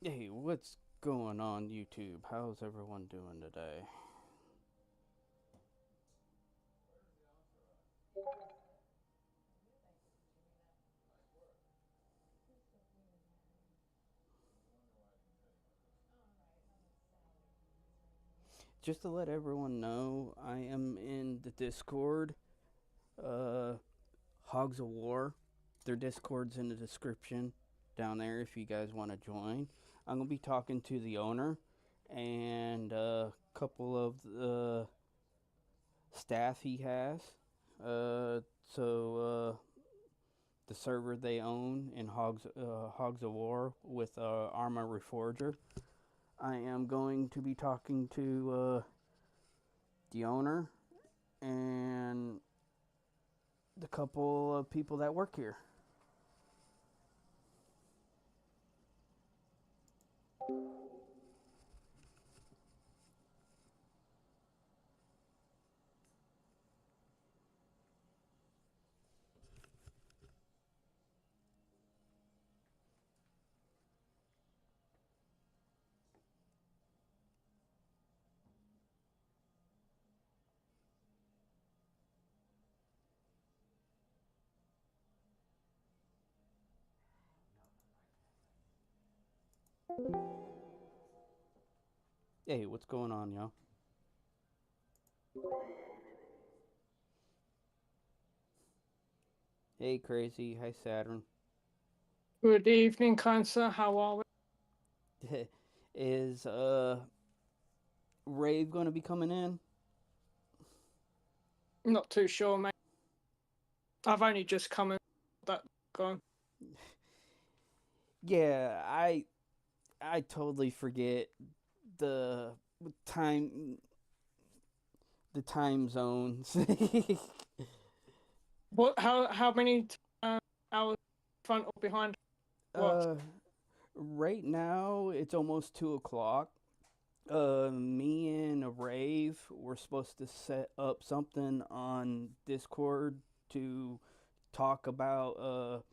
Hey, what's going on YouTube? How's everyone doing today? Just to let everyone know, I am in the Discord, uh, Hogs of War. Their Discord's in the description down there if you guys want to join. I'm going to be talking to the owner and a couple of the staff he has. Uh, so, the server they own in Hogs of War with Arma Reforger. I am going to be talking to the owner and the couple of people that work here. Hey, what's going on, y'all? Hey, Crazy. Hi, Saturn. Good evening, kind sir. How are we? Is Rave going to be coming in? Not too sure, mate. I've only just come in that gone. Yeah, I totally forget the time the time zones. What? How many hours front or behind? What? uh, right now it's almost 2 o'clock. Me and a Rave were supposed to set up something on Discord to talk about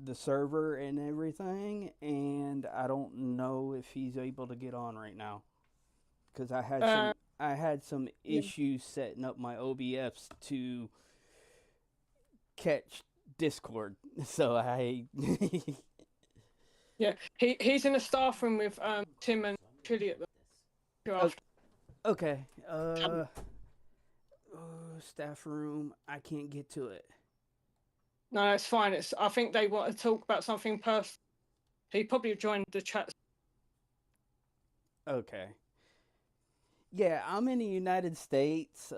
the server and everything, and I don't know if he's able to get on right now because Uh, I had some yeah. issues setting up my OBS to catch Discord, so I Yeah. He's in the staff room with Tim and Chili at the after. okay. Staff room. I can't get to it. No, it's fine. I think they want to talk about something personal. He probably joined the chat. Okay. Yeah, I'm in the United States.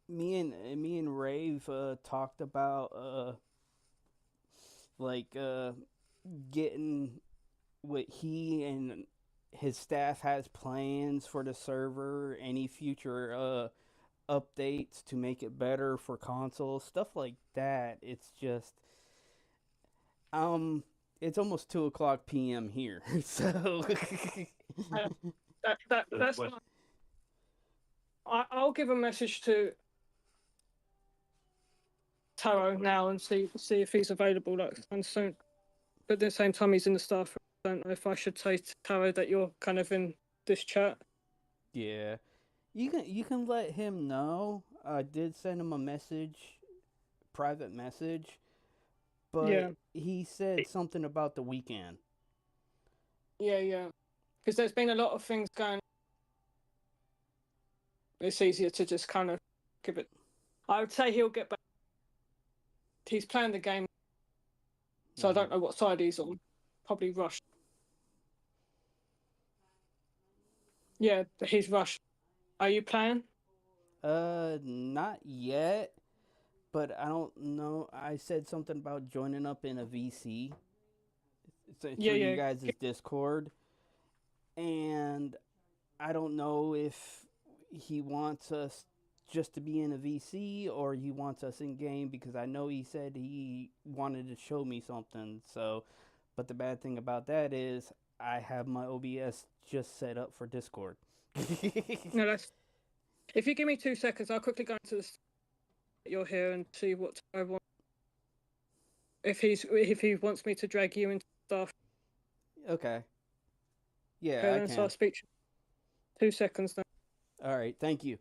Me and Rave talked about like getting what he and his staff has plans for the server, any future updates to make it better for consoles, stuff like that. It's just um it's almost 2 o'clock p.m. here, so Uh, that's fine. I'll give a message to Taro now and see if he's available like and soon. But at the same time, he's in the staff room. I don't know if I should say to Taro that you're kind of in this chat. yeah. You can let him know. I did send him a message, private message, but Yeah, he said something about the weekend. yeah. Because there's been a lot of things going. It's easier to just kind of give it. I would say he'll get back. He's playing the game, so I Hmm. don't know what side he's on. Probably rushed. Yeah, he's rushed. Are you playing? Not yet, but I don't know. I said something about joining up in a VC Yeah, through you yeah. guys' Discord, and I don't know if he wants us just to be in a VC or he wants us in game because I know he said he wanted to show me something. So, but the bad thing about that is I have my OBS just set up for Discord. No, that's. If you give me 2 seconds, I'll quickly go into the. You're here and see what I want. if he wants me to drag you into stuff. Okay. Yeah, Okay, I then so I'll can. speak. 2 seconds now. All right, thank you.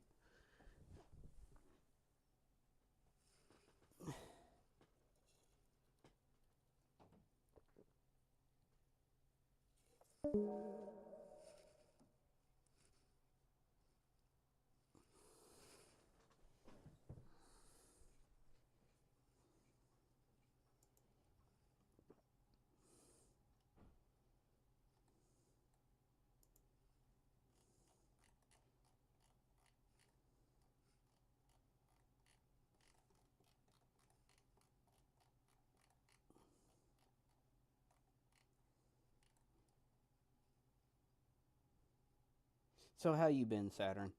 So how you been, Saturn?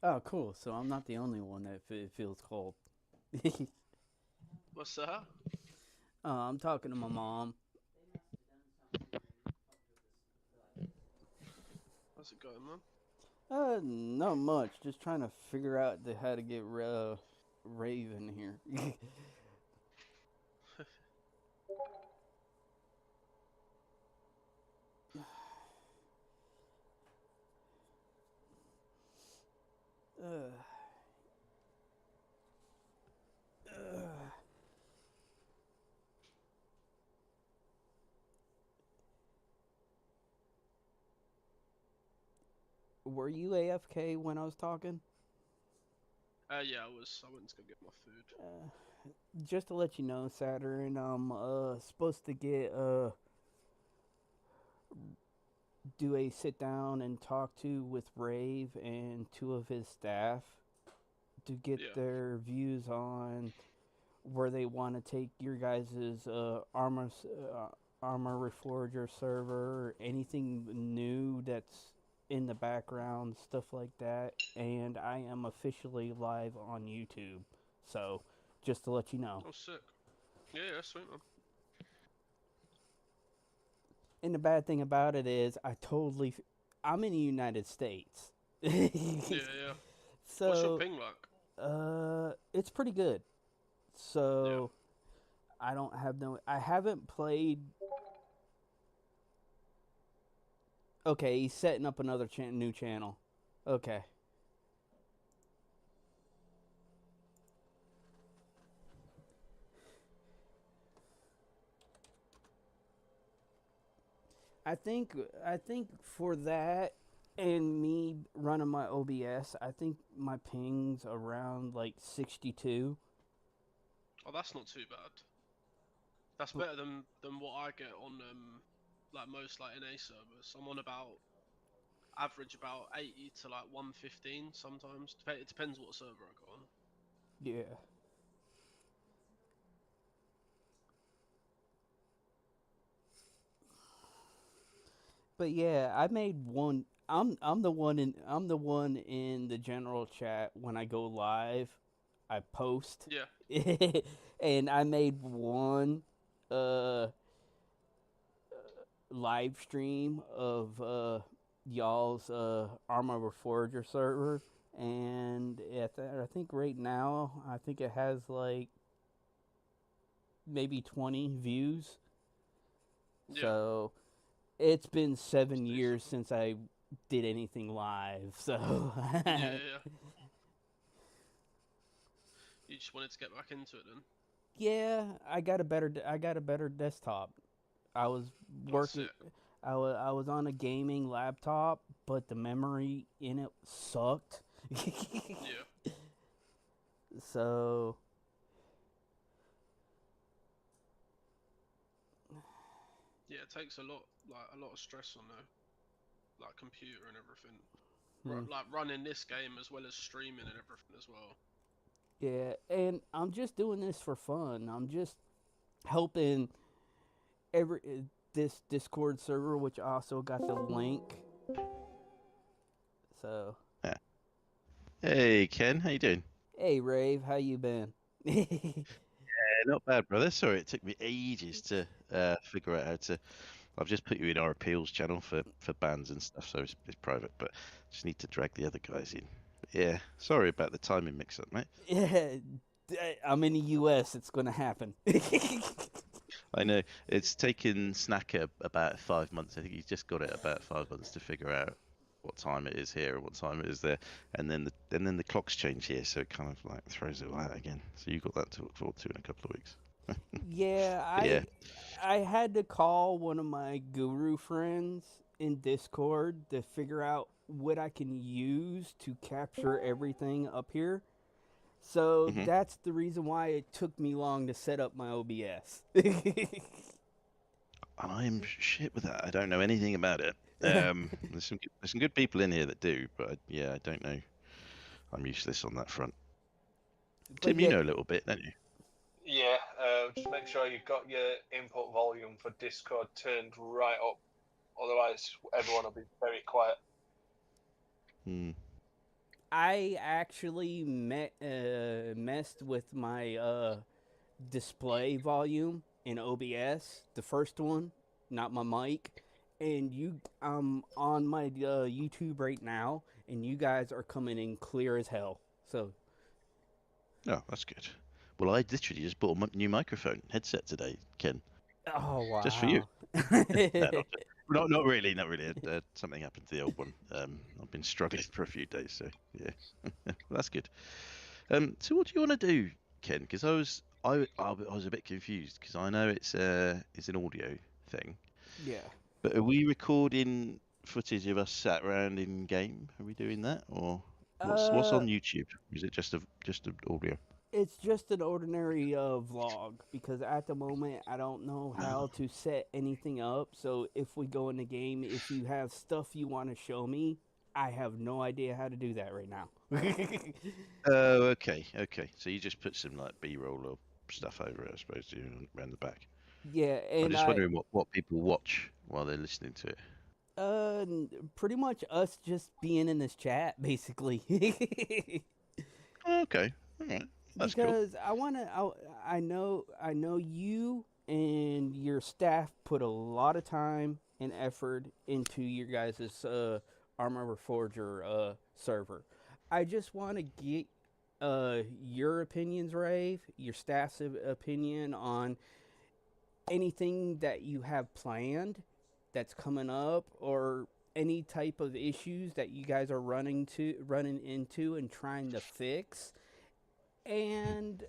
Oh, cool. So I'm not the only one that feels cold. What's that? I'm talking to my mom. How's it going, man? Not much. Just trying to figure out how to get Rave in here. uh, uh, were you AFK when I was talking? Yeah, I was. I went to go get my food. Just to let you know, Saturn, I'm supposed to get do a sit down and talk to with Rave and two of his staff to get Yeah. their views on where they want to take your guys' Arma Reforger server, anything new that's in the background, stuff like that. And I am officially live on YouTube. So, just to let you know. Oh, sick. Yeah, yeah, sweet, man. And the bad thing about it is, I'm in the United States. Yeah, yeah. What's your So, ping like? it's pretty good. Yeah. So, I haven't played. Okay, he's setting up another new channel. Okay. I think for that and me running my OBS, I think my ping's around like 62. Oh, that's not too bad. That's better than what I get on like most like NA servers. I'm on about average about 80 to like 115 sometimes. It depends what server I go on. Yeah. But yeah, I made one. I'm the one in the general chat when I go live. I post, Yeah. and I made one uh live stream of y'all's Arma Reforger server, and I think right now I think it has like maybe 20 views. Yeah. So it's been That's 7 years decent. since I did anything live. So Yeah. You just wanted to get back into it then. yeah, I got a better desktop. I was That's working. it. I was on a gaming laptop, but the memory in it sucked. Yeah. So Yeah, it takes a lot of stress on the like computer and everything. hmm, Like running this game as well as streaming and everything as well. yeah, and I'm just doing this for fun. I'm just helping every this Discord server, which also got the link. So Yeah. Hey Ken, how you doing? hey, Rave, how you been? Not bad, brother. Sorry, it took me ages to figure out how to. I've just put you in our appeals channel for bans and stuff, so it's private, but just need to drag the other guys in. Yeah, sorry about the timing mix-up, mate. Yeah, I'm in the U.S. It's gonna happen. I know it's taken Snacker about 5 months. I think he's just got it about 5 months to figure out what time it is here and what time it is there, and then the clocks change here, so it kind of like throws it all out again. So you got that to look forward to in a couple of weeks. Yeah, But yeah. I had to call one of my guru friends in Discord to figure out what I can use to capture everything up here. So hmm that's the reason why it took me long to set up my OBS. And I'm shit with that. I don't know anything about it. There's some good people in here that do, but yeah, I don't know. I'm useless on that front. But Tim, you yeah, know a little bit, don't you? Yeah, just make sure you've got your input volume for Discord turned right up. Otherwise, everyone will be very quiet. Hmm. I actually messed with my display volume in OBS, the first one, not my mic. And I'm on my YouTube right now, and you guys are coming in clear as hell. So, Oh, that's good. Well, I literally just bought a new microphone headset today, Ken, oh just for you. wow. No, not really, not really. Something happened to the old one. I've been struggling for a few days, so yeah, well, that's good. So what do you want to do, Ken? Because I was a bit confused because I know it's an audio thing, Yeah. but are we recording footage of us sat around in game? Are we doing that, or what's Uh, on YouTube? Is it just an audio? it's just an ordinary vlog because at the moment I don't know Oh, how to set anything up. So if we go in the game, if you have stuff you want to show me, I have no idea how to do that right now. oh, okay. So you just put some like B-roll or stuff over it, I suppose, do you, around the back. Yeah, I'm and just wondering what people watch while they're listening to it. pretty much us just being in this chat basically. Oh, okay, all right, that's cool. Because I know you and your staff put a lot of time and effort into your guys' Arma Reforger server. I just want to get your opinions, Rave, your staff's opinion on anything that you have planned that's coming up, or any type of issues that you guys are running into and trying to fix, and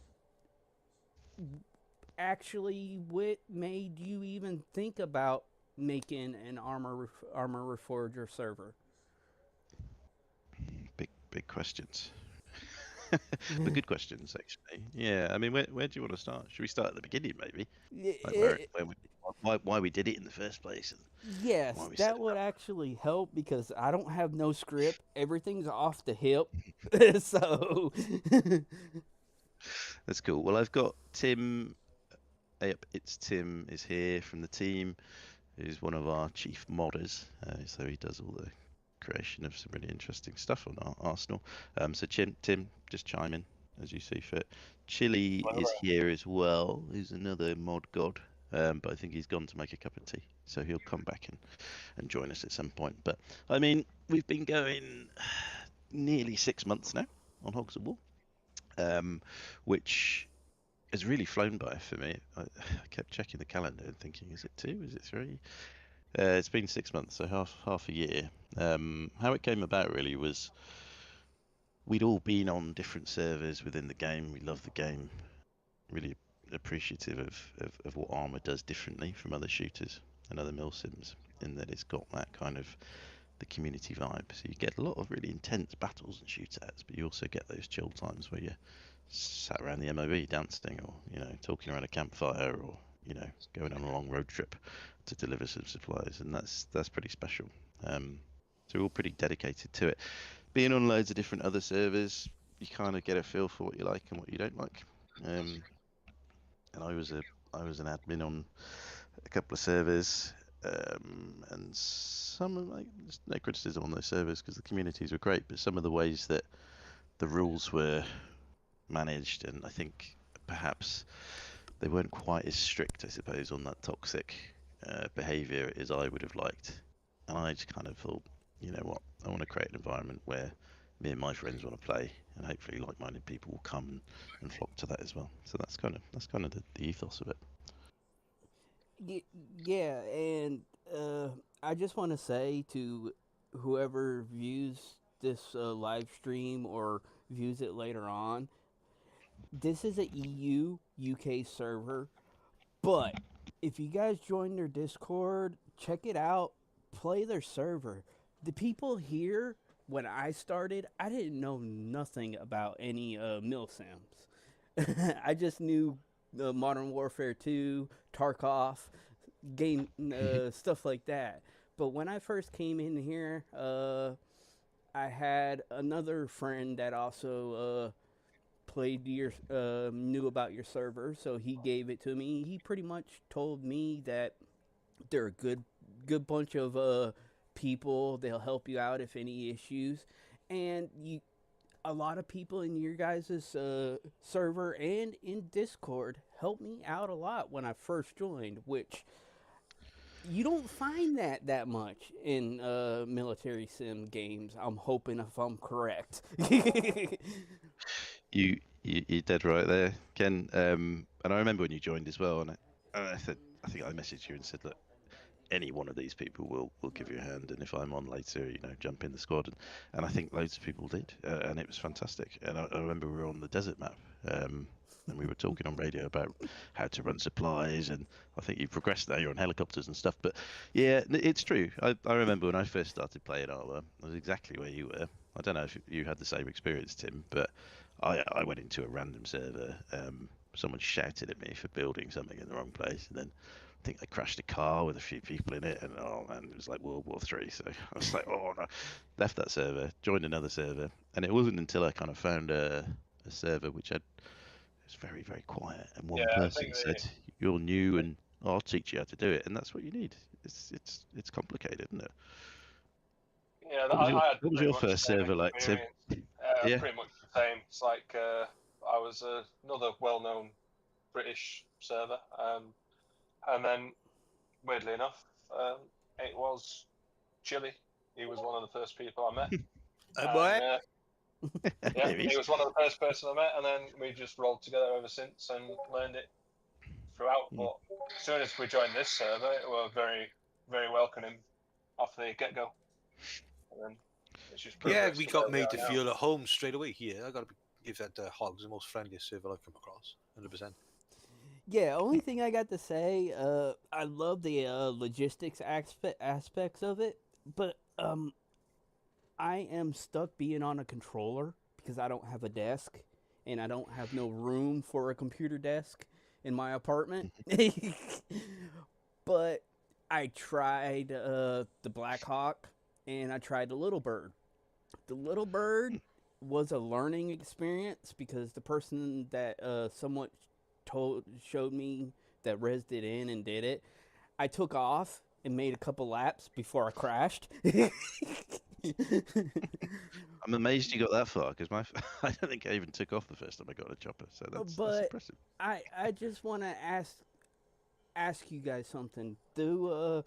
actually what made you even think about making an Armor Reforger server? Big questions. But good questions, actually. Yeah, I mean, where do you want to start? Should we start at the beginning, maybe? Like why we did it in the first place, and Yes, why we set that it would up. actually help because I don't have no script. Everything's off the hip. So That's cool. Well, I've got Tim. Yep, it's Tim is here from the team, who's one of our chief modders. So he does all the creation of some really interesting stuff on our Arsenal. So Tim, just chime in as you see fit. Chili is here as well, who's another mod god. But I think he's gone to make a cup of tea, so he'll come back and join us at some point. But I mean, we've been going nearly 6 months now on Hogs of War, which has really flown by for me. I kept checking the calendar and thinking, is it 2? Is it 3? It's been 6 months, so half a year. How it came about really was we'd all been on different servers within the game. We love the game, really appreciative of what Arma does differently from other shooters and other milsims, in that it's got that kind of the community vibe. So you get a lot of really intense battles and shootouts, but you also get those chill times where you're sat around the MOB dancing, or talking around a campfire, or going on a long road trip to deliver some supplies, and that's pretty special. So we're all pretty dedicated to it. Being on loads of different other servers, you kind of get a feel for what you like and what you don't like. And I was an admin on a couple of servers, and some of no criticism on those servers because the communities were great, but some of the ways that the rules were managed, and I think perhaps they weren't quite as strict, I suppose, on that toxic behaviour as I would have liked. And I just kind of thought, you know what, I want to create an environment where me and my friends want to play, and hopefully like-minded people will come and flock to that as well. So that's kind of the ethos of it. yeah, and I just want to say to whoever views this live stream or views it later on, this is a EU UK server, but if you guys join their Discord, check it out, play their server. The people here, when I started, I didn't know nothing about any milsims. I just knew Modern Warfare 2, Tarkov, game stuff like that. But when I first came in here, I had another friend that also played your knew about your server, so he gave it to me. He pretty much told me that they're a good bunch of people. They'll help you out if any issues, and a lot of people in your guys' server and in Discord helped me out a lot when I first joined, which you don't find that much in military sim games. I'm hoping if I'm correct. You're dead right there, Ken. And I remember when you joined as well, and I think I messaged you and said, look, any one of these people will give you a hand, and if I'm on later, jump in the squad. And I think loads of people did, and it was fantastic. And I remember we were on the desert map, and we were talking on radio about how to run supplies, and I think you've progressed now, you're on helicopters and stuff. But yeah, it's true. I remember when I first started playing Arma, I was exactly where you were. I don't know if you had the same experience, Tim, but I went into a random server. Someone shouted at me for building something in the wrong place, and then I think I crashed a car with a few people in it, and oh man, it was like World War III. So I was like, oh no, left that server, joined another server, and it wasn't until I kind of found a server which it was very, very quiet, and one person said, "You're new, and I'll teach you how to do it," and that's what you need. It's complicated, isn't it? Yeah, What was your first server like, Tim? Yeah. Pretty much the same. It's like I was another well-known British server, and then weirdly enough, it was Chili. He was one of the first people I met. What? Yeah, he was one of the first person I met, and then we just rolled together ever since and learned it throughout. But as soon as we joined this server, we were very, very welcoming off the get-go. and then it's just Yeah, progressed we to got where we made are to now. feel at home straight away here. I got to give that Hogs the most friendliest server I've come across, 100%. Yeah, only thing I got to say, I love the logistics aspects of it, but I am stuck being on a controller because I don't have a desk and I don't have no room for a computer desk in my apartment. But I tried the Black Hawk and I tried the Little Bird. The Little Bird was a learning experience because the person that somewhat showed me that rezzed it in and did it, I took off and made a couple laps before I crashed. I'm amazed you got that far because I don't think I even took off the first time I got a chopper. So that's But impressive. I just want to ask you guys something. The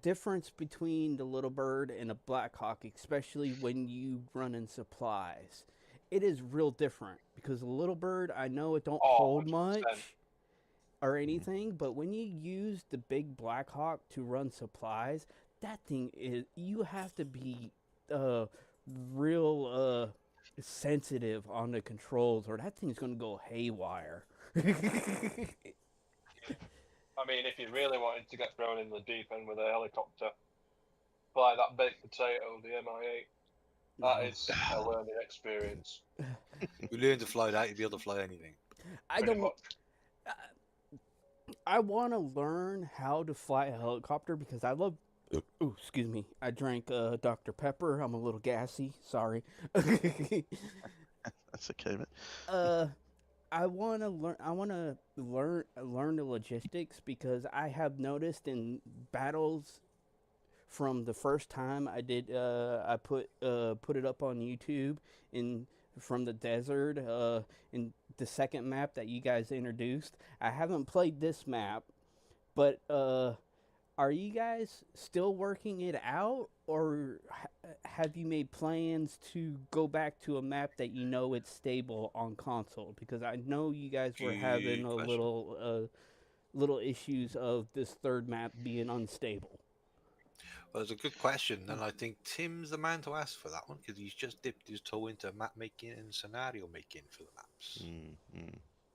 difference between the Little Bird and a Black Hawk, especially when you run in supplies, it is real different because the Little Bird, I know it don't Oh, hold 100%. much or anything, but when you use the big Black Hawk to run supplies, that thing is, you have to be real sensitive on the controls or that thing's going to go haywire. I mean, if you really wanted to get thrown in the deep end with a helicopter, fly that baked potato, the MI8. That is a learning experience, We learned to fly that, you'd be able to fly anything. I pretty don't. much. I want to learn how to fly a helicopter because I love. Ooh, excuse me. I drank Dr. Pepper. I'm a little gassy. Sorry. That's okay, mate. I want to learn. I want to learn the logistics because I have noticed in battles from the first time I did. I put it up on YouTube in from the desert. In the second map that you guys introduced. I haven't played this map, but are you guys still working it out, or have you made plans to go back to a map that you know it's stable on console? Because I know you guys were having Good a question. little issues of this third map being unstable. Well, it's a good question, and I think Tim's the man to ask for that one because he's just dipped his toe into map making and scenario making for the maps.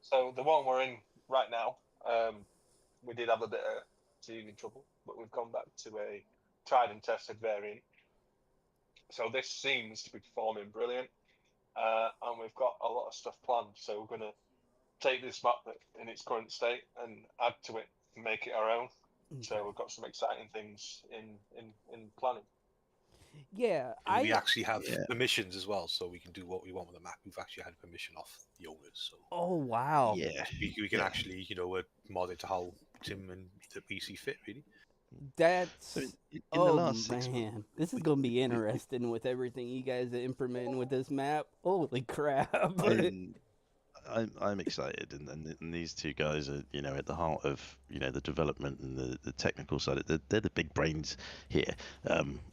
So the one we're in right now, we did have a bit of teething trouble, but we've gone back to a tried and tested variant. So this seems to be performing brilliant, and we've got a lot of stuff planned. So we're going to take this map in its current state and add to it and make it our own. So we've got some exciting things in planning. Yeah, And we I. actually have Yeah. permissions as well, so we can do what we want with the map. We've actually had permission off the owners, so Oh wow. Yeah. we can Yeah. actually, mod it to how Tim and the PC fit, really. That's So in the oh last 6 months, man, this is gonna be interesting with everything you guys are implementing with this map. Holy crap! I'm excited, and these two guys are at the heart of the development and the technical side. They're the big brains here,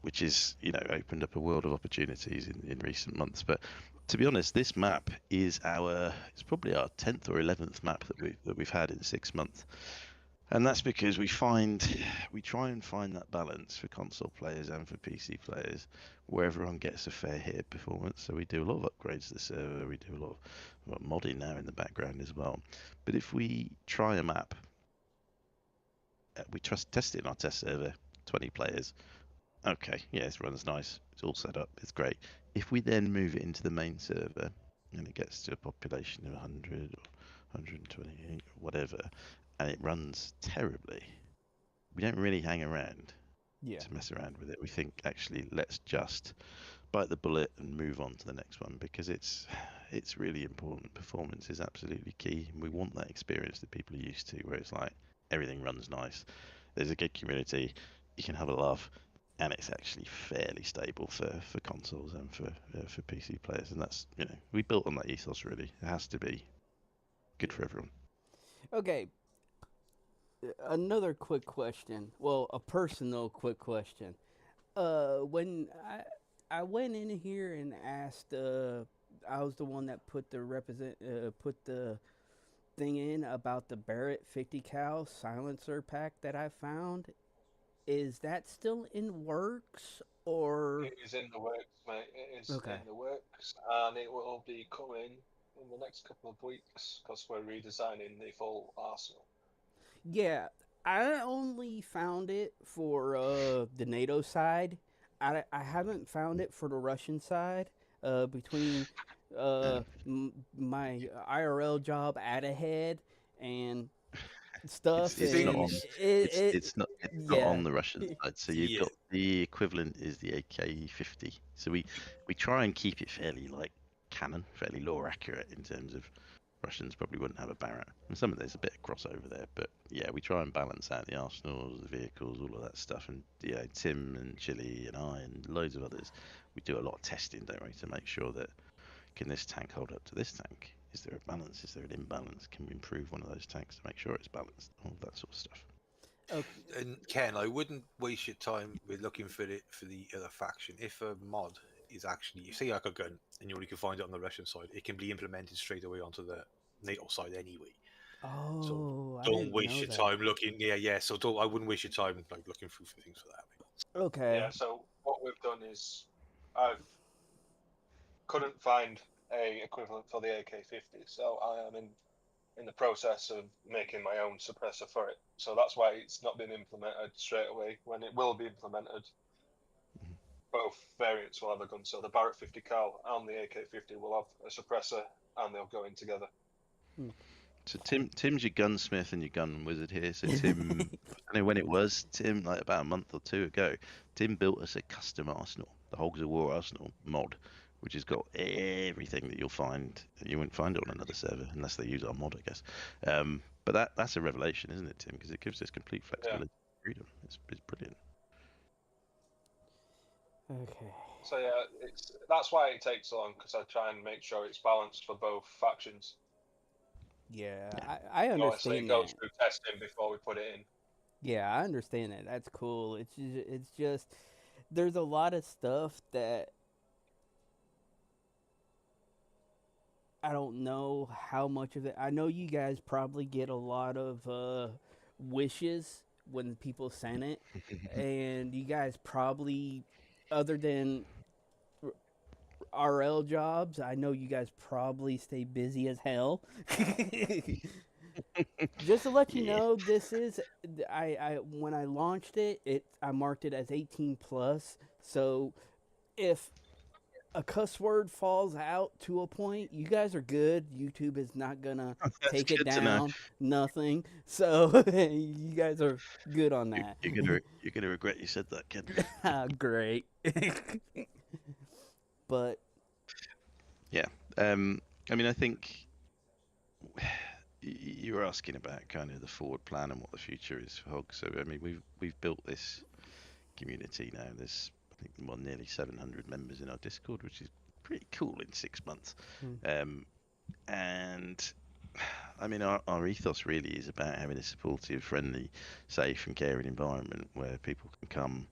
which is opened up a world of opportunities in recent months. But to be honest, this map is it's probably our 10th or 11th map that we've had in 6 months. And that's because we try and find that balance for console players and for PC players, where everyone gets a fair hit of performance. So we do a lot of upgrades to the server. We do a lot of modding now in the background as well. But if we try a map, we test it in our test server, 20 players. Okay, yeah, this runs nice. It's all set up. It's great. If we then move it into the main server and it gets to a population of 100 or 120, whatever, and it runs terribly, we don't really hang around Yeah. to mess around with it. We think, actually, let's just bite the bullet and move on to the next one because it's really important. Performance is absolutely key. We want that experience that people are used to, where it's like everything runs nice. There's a good community. You can have a laugh, and it's actually fairly stable for consoles and for PC players. And that's we built on that ethos. Really, it has to be good for everyone. Okay. Another quick question. Well, a personal quick question. When I went in here and asked, I was the one that put the thing in about the Barrett 50 cal silencer pack that I found. is that still in works or? It is in the works, mate. It is Okay. in the works, and it will be coming in the next couple of weeks because we're redesigning the full arsenal. Yeah, I only found it for the NATO side. I haven't found it for the Russian side. Between my IRL job at ahead and stuff, It's not and on. it It's not yeah. on the Russian side. So you've Yeah. got the equivalent is the AK-50. So we try and keep it fairly like canon, fairly lore accurate in terms of Russians probably wouldn't have a Barrett. And some of there's a bit of crossover there, but yeah, we try and balance out the arsenals, the vehicles, all of that stuff. And yeah, Tim and Chili and I and loads of others, we do a lot of testing, don't we, to make sure that can this tank hold up to this tank? Is there a balance? Is there an imbalance? Can we improve one of those tanks to make sure it's balanced? All that sort of stuff. Okay. And Ken, I wouldn't waste your time with looking for the other faction. If a mod is actually, you say like a gun, and you only can find it on the Russian side, it can be implemented straight away onto the NATO side anyway. So Oh, I don't didn't waste know your that. time looking. Yeah. So I wouldn't waste your time like looking through for things for that. Okay. Yeah. So what we've done is I've couldn't find a equivalent for the AK-50, so I am in the process of making my own suppressor for it. So that's why it's not been implemented straight away. When it will be implemented, both variants will have a gun. So the Barrett 50 cal and the AK-50 will have a suppressor, and they'll go in together. So Tim's your gunsmith and your gun wizard here. So Tim, I know when it was Tim, like about a month or two ago, Tim built us a custom arsenal, the Hogs of War arsenal mod, which has got everything that you'll find. You wouldn't find it on another server unless they use our mod, I guess. But that's a revelation, isn't it, Tim? Because it gives us complete flexibility, freedom. It's brilliant. Okay. So yeah, that's why it takes so long, because I try and make sure it's balanced for both factions. Yeah, I Obviously, it understand goes that. through testing before we put it in. Yeah, I understand that. That's cool. It's just there's a lot of stuff that I don't know how much of it. I know you guys probably get a lot of wishes when people send it, and you guys probably, other than RL jobs, I know you guys probably stay busy as hell. Just to let you Yeah. know, this is I when I launched it, I marked it as 18 plus. So if a cuss word falls out to a point, you guys are good. YouTube is not gonna That's take it good to know. down. Nothing. So you guys are good on that. You're gonna regret you said that, Ken. Great. But Yeah. I mean, I think you were asking about kind of the forward plan and what the future is for Hogs. So I mean, we've built this community now. There's I think nearly 700 members in our Discord, which is pretty cool in 6 months. And I mean, our ethos really is about having a supportive, friendly, safe, and caring environment where people can come.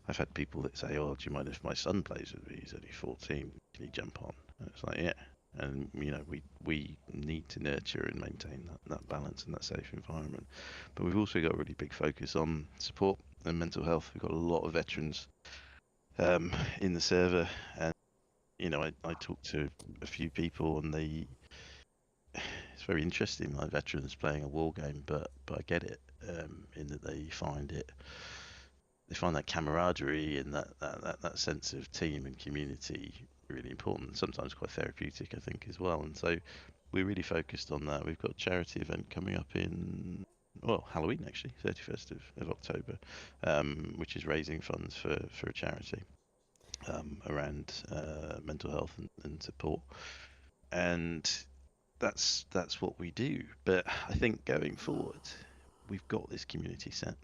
I've had people that say, "Oh, do you mind if my son plays with me? He's only 14. Can he jump on?" And it's like, yeah. And we need to nurture and maintain that balance and that safe environment. But we've also got a really big focus on support and mental health. We've got a lot of veterans in the server, and I talked to a few people, and it's very interesting, like veterans playing a war game, but I get it, in that they find that camaraderie and that sense of team and community really important, sometimes quite therapeutic, I think, as well. And so we're really focused on that. We've got a charity event coming up in, well, Halloween actually, 31st of October, which is raising funds for a charity around mental health and support. And that's what we do. But I think going forward, we've got this community set.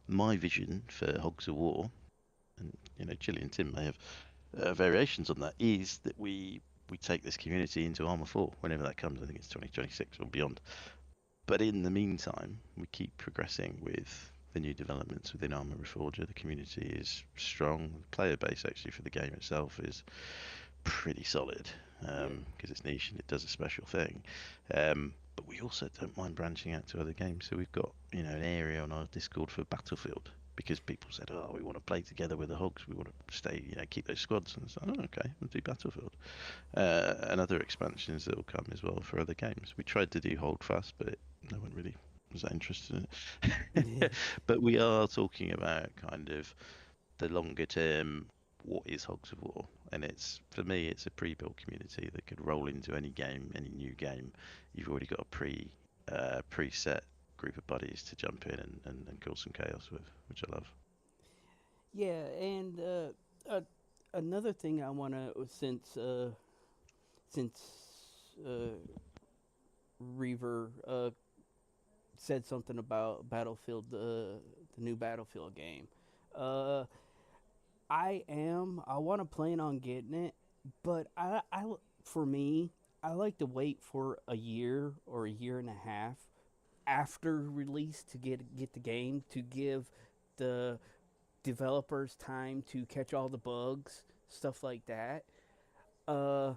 My vision for Hogs of War, and Chili and Tim may have variations on that, is that we take this community into Arma 4 whenever that comes. I think it's 2026 or beyond. But in the meantime, we keep progressing with the new developments within Arma Reforger. The community is strong. The player base actually for the game itself is pretty solid because it's niche and it does a special thing. But we also don't mind branching out to other games. So we've got an area on our Discord for Battlefield, because people said, "Oh, we want to play together with the Hogs. We want to stay, keep those squads." And so, "Oh, okay, we'll do Battlefield." And other expansions that will come as well for other games. We tried to do Holdfast, but no one really was that interested in it. But we are talking about kind of the longer term. What is Hogs of War? And it's, for me, it's a pre-built community that could roll into any game, any new game. You've already got a preset group of buddies to jump in and cause some chaos with, which I love. Yeah, and another thing I want to, since Reaver said something about Battlefield, the new Battlefield game. I want to plan on getting it, but for me, I like to wait for a year or a year and a half after release to get the game, to give the developers time to catch all the bugs, stuff like that. I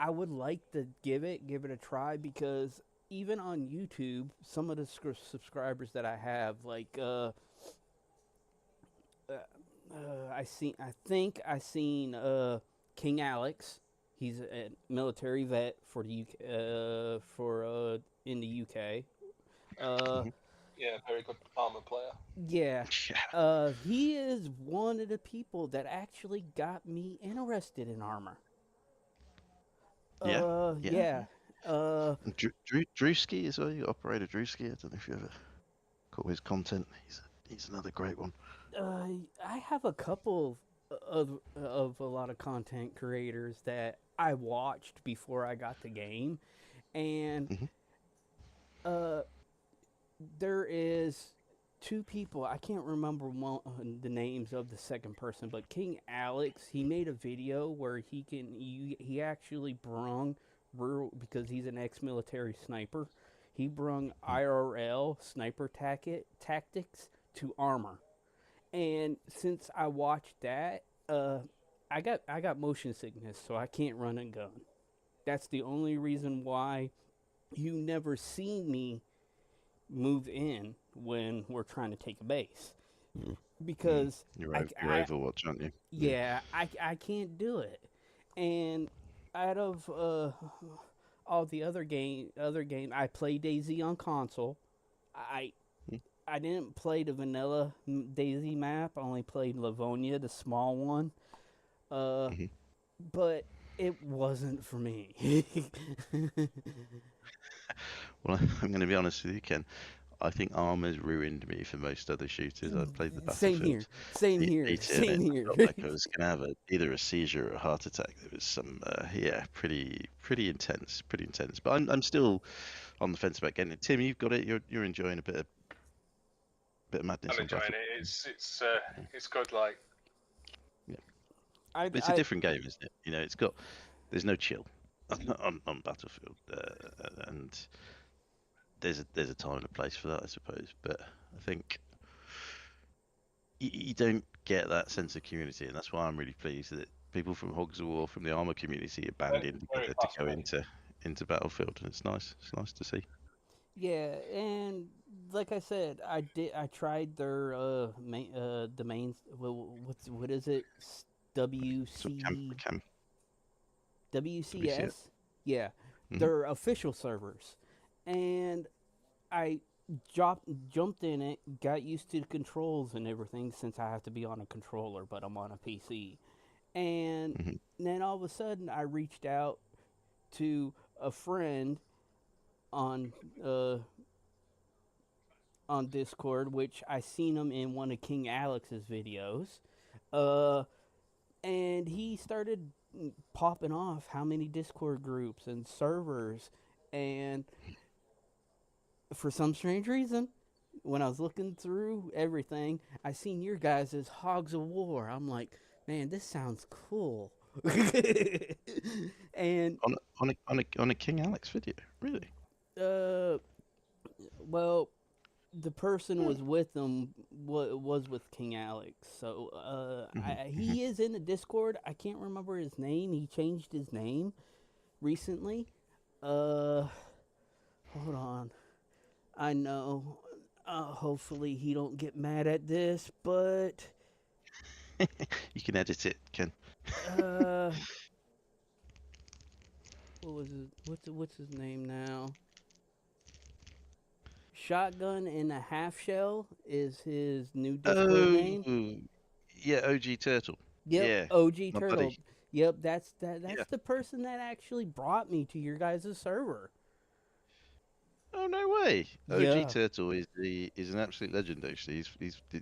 would like to give it a try, because even on YouTube, some of the subscribers that I have, like I think I seen King Alex. He's a military vet for the UK, in the UK. Yeah, very good Arma player. Yeah. Yeah. He is one of the people that actually got me interested in Armor. Yeah. Yeah. And Drewski as well. You got Operator Drewski. I don't know if you ever caught his content. He's another great one. I have a couple of a lot of content creators that I watched before I got the game, and there is two people. I can't remember the names of the second person, but King Alex, he made a video where he actually brung rural, because he's an ex-military sniper. He brung IRL sniper tactics to Armor. And since I watched that, I got motion sickness, so I can't run and gun. That's the only reason why you never see me move in when we're trying to take a base, because You're Overwatch, aren't you? yeah, I can't do it. And out of all the other game, I play DayZ on console. I didn't play the vanilla DayZ map. I only played Livonia, the small one. But it wasn't for me. Well, I'm going to be honest with you, Ken. I think Arma's ruined me for most other shooters. I've played the Battlefield. Same here. I felt like I was going to have either a seizure or a heart attack. There was some, pretty intense, But I'm still on the fence about getting it. Tim, you've got it. You're enjoying a bit of madness. I'm enjoying it. It's good. Like, yeah, it's a different game, isn't it? There's no chill on Battlefield, and there's a time and a place for that, I suppose. But I think you don't get that sense of community, and that's why I'm really pleased that people from Hogs of War, from the Arma community, are banding together to go into Battlefield, and it's nice. It's nice to see. Yeah, and like I said, I tried their the main. What is it? WCS. Yeah, their official servers, and I jumped in it, got used to the controls and everything, since I have to be on a controller, but I'm on a PC. And then all of a sudden, I reached out to a friend on Discord, which I seen him in one of King Alex's videos, and he started popping off how many Discord groups and servers, and for some strange reason, when I was looking through everything, I seen your guys as Hogs of War. I'm like, man, this sounds cool. And on a King Alex video, really? Well, the person was with them was with King Alex, so he is in the Discord. I can't remember his name. He changed his name recently. Hold on. I know. Hopefully he don't get mad at this, but You can edit it, Ken. uh, what was his what's his name now? Shotgun in a half shell is his new Discord name. Oh, yeah, OG Turtle. Yep, Yeah, OG my Turtle. buddy. Yep, that's that's Yeah. the person that actually brought me to your guys' server. Oh no way! OG Yeah. Turtle is an absolute legend. Actually,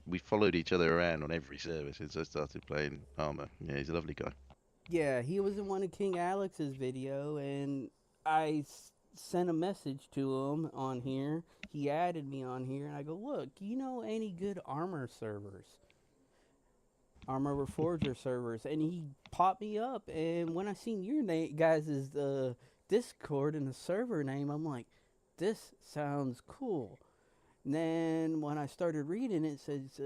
we followed each other around on every server since I started playing Arma. Yeah, he's a lovely guy. Yeah, he was in one of King Alex's video, and sent a message to him on here. He added me on here, and I go, look, you know any good Armor servers? Armor Reforger servers, and he popped me up. And when I seen your guys' Discord and the server name, I'm like, this sounds cool. And then when I started reading it, says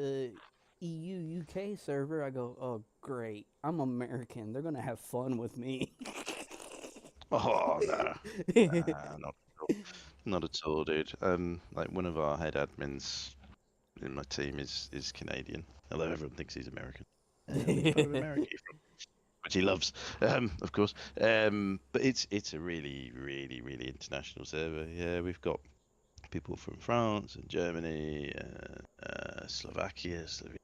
EU UK server. I go, oh great, I'm American. They're gonna have fun with me. Oh no, not at all. Not at all, dude. Like one of our head admins in my team is Canadian, although everyone thinks he's American. Which part of America are you from? Which he loves, of course. But it's a really, really, really international server. Yeah, we've got people from France and Germany, Slovakia, Slovenia,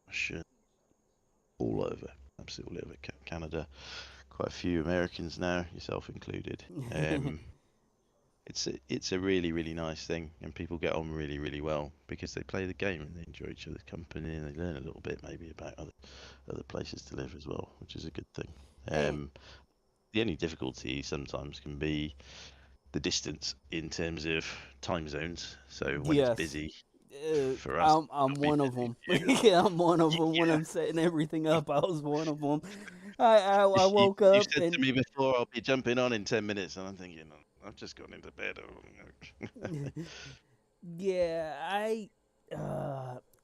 Russia, all over, absolutely all over Canada. Quite a few Americans now, yourself included. It's a really, really nice thing, and people get on really, really well because they play the game and they enjoy each other's company and they learn a little bit maybe about other places to live as well, which is a good thing. The only difficulty sometimes can be the distance in terms of time zones. So when it's Yes. busy for us, I'm it'll be one of busy them. for you. Yeah, I'm one of them. When Yeah. I'm setting everything up, I was one of them. I woke You've up said to and me before, I'll be jumping on in 10 minutes, and I'm thinking, I've just gone into bed. yeah,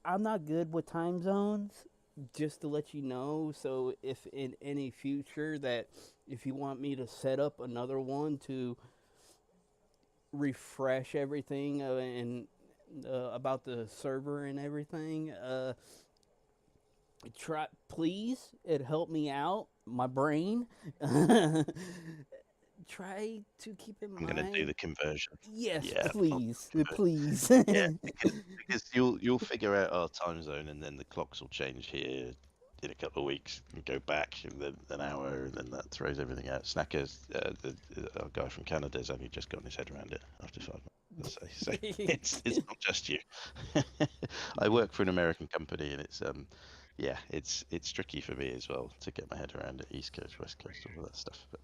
I'm not good with time zones. Just to let you know, so if in any future that if you want me to set up another one to refresh everything and about the server and everything, try please. It helped me out, my brain. Try to keep in I'm mind. going to do the conversion. Yes, Yeah, please, please. Yeah, because you'll figure out our time zone, and then the clocks will change here in a couple of weeks and go back and then an hour, and then that throws everything out. Snackers, our guy from Canada, has only just gotten his head around it after 5 months. So it's not just you. I work for an American company, and it's tricky for me as well to get my head around it. East Coast, West Coast, all of that stuff. But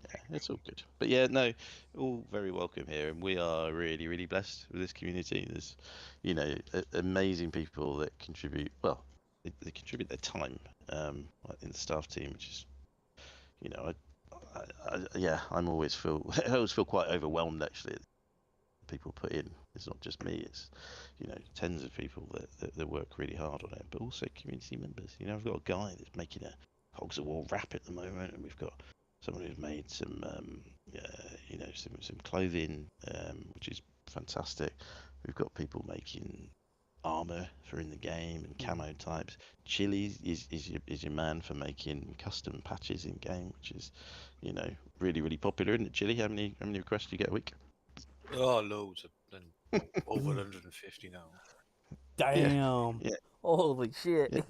yeah, it's all good. But yeah, no, all very welcome here, and we are really, really blessed with this community. There's, amazing people that contribute. Well, they contribute their time like in the staff team, which is, I'm always I always feel quite overwhelmed actually. People put in. It's not just me. It's tens of people that work really hard on it, but also community members. I've got a guy that's making a Hogs of War wrap at the moment, and we've got someone who's made some some clothing, which is fantastic. We've got people making armor for in the game and camo types. Chili is your man for making custom patches in game, which is really, really popular, isn't it? Chili, how many requests do you get a week? Oh, loads. And over 150 now. Damn. Yeah. Holy shit.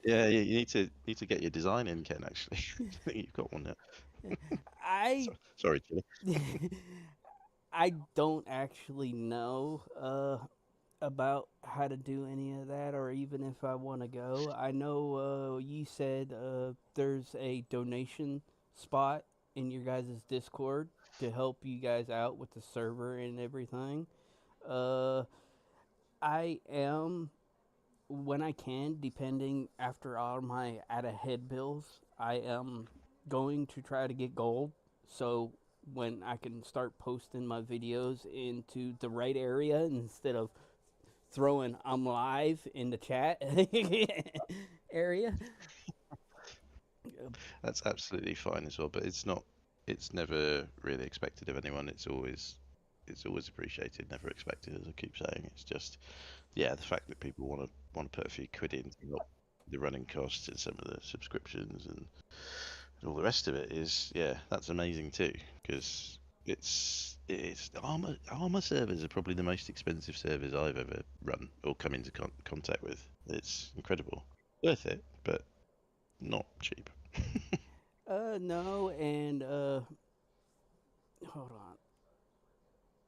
Yeah, you need to get your design in, Ken. Actually, I think you've got one now. Sorry, Chili. I don't actually know about how to do any of that, or even if I want to go. I know you said there's a donation spot in your guys' Discord to help you guys out with the server and everything. I am, when I can, depending after all my out of head bills, I am going to try to get gold. So when I can start posting my videos into the right area instead of throwing I'm live in the chat area. That's absolutely fine as well, but it's never really expected of anyone. It's it's always appreciated, never expected. As I keep saying, it's just the fact that people want to put a few quid in to help the running costs and some of the subscriptions and all the rest of it is that's amazing too, because it's Arma servers are probably the most expensive servers I've ever run or come into contact with. It's incredible, worth it, but not cheap. No, and hold on.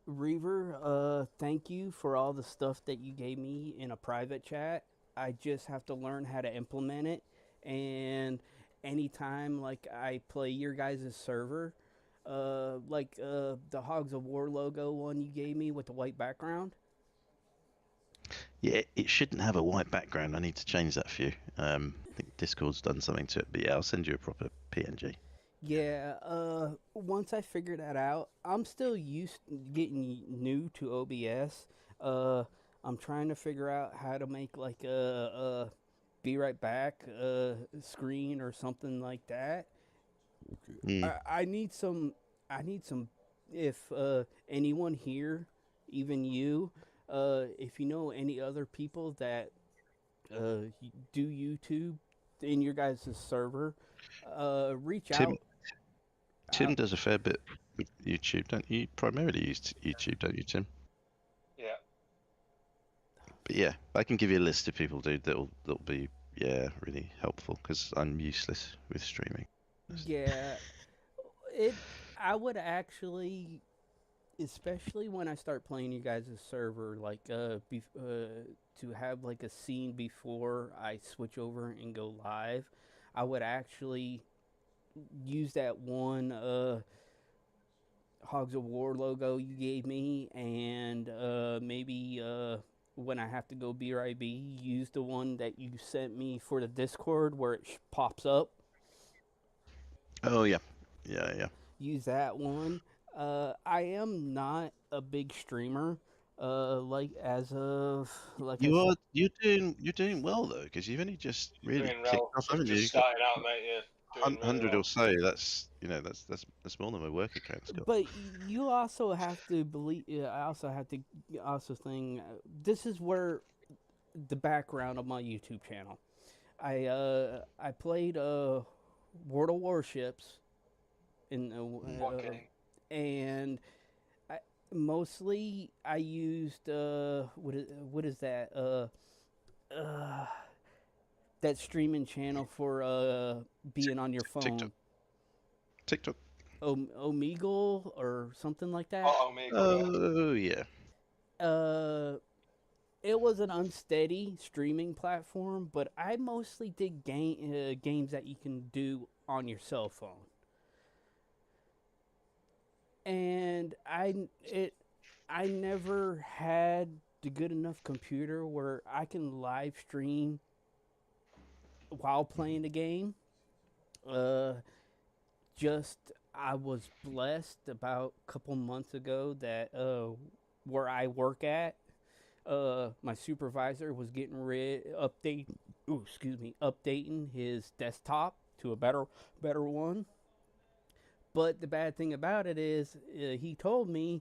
Reaver, thank you for all the stuff that you gave me in a private chat. I just have to learn how to implement it. And anytime like I play your guys' server, the Hogs of War logo one you gave me with the white background. Yeah, it shouldn't have a white background. I need to change that for you. I think Discord's done something to it, but yeah, I'll send you a proper PNG. Yeah, once I figure that out, I'm still getting new to OBS. I'm trying to figure out how to make like a be right back screen or something like that. I need some. If anyone here, even you, if you know any other people that do YouTube in your guys' server, reach out. Tim does a fair bit with YouTube, don't you? Primarily use YouTube, don't you, Tim? Yeah. But yeah, I can give you a list of people, dude, that'll be really helpful, because I'm useless with streaming. Yeah, I would actually, especially when I start playing you guys' server, like to have like a scene before I switch over and go live, I would actually use that one Hogs of War logo you gave me, and maybe when I have to go BRIB, use the one that you sent me for the Discord where it pops up. Oh yeah. Use that one. I am not a big streamer. You're doing well though, because you've only just really Doing kicked well. off, haven't you? Just You've got starting out, mate. Yeah. Doing really 100 well. or so. That's more than my work account's got. But you also have to believe. I also have to also think. This is where the background of my YouTube channel. I played World of Warships in and mostly I used what is that that streaming channel for being on your phone. TikTok. Omegle or something like that. Oh yeah. It was an unsteady streaming platform, but I mostly did games that you can do on your cell phone. And I never had the good enough computer where I can live stream while playing the game. I was blessed about a couple months ago that where I work at, my supervisor was updating his desktop to a better one. But the bad thing about it is, he told me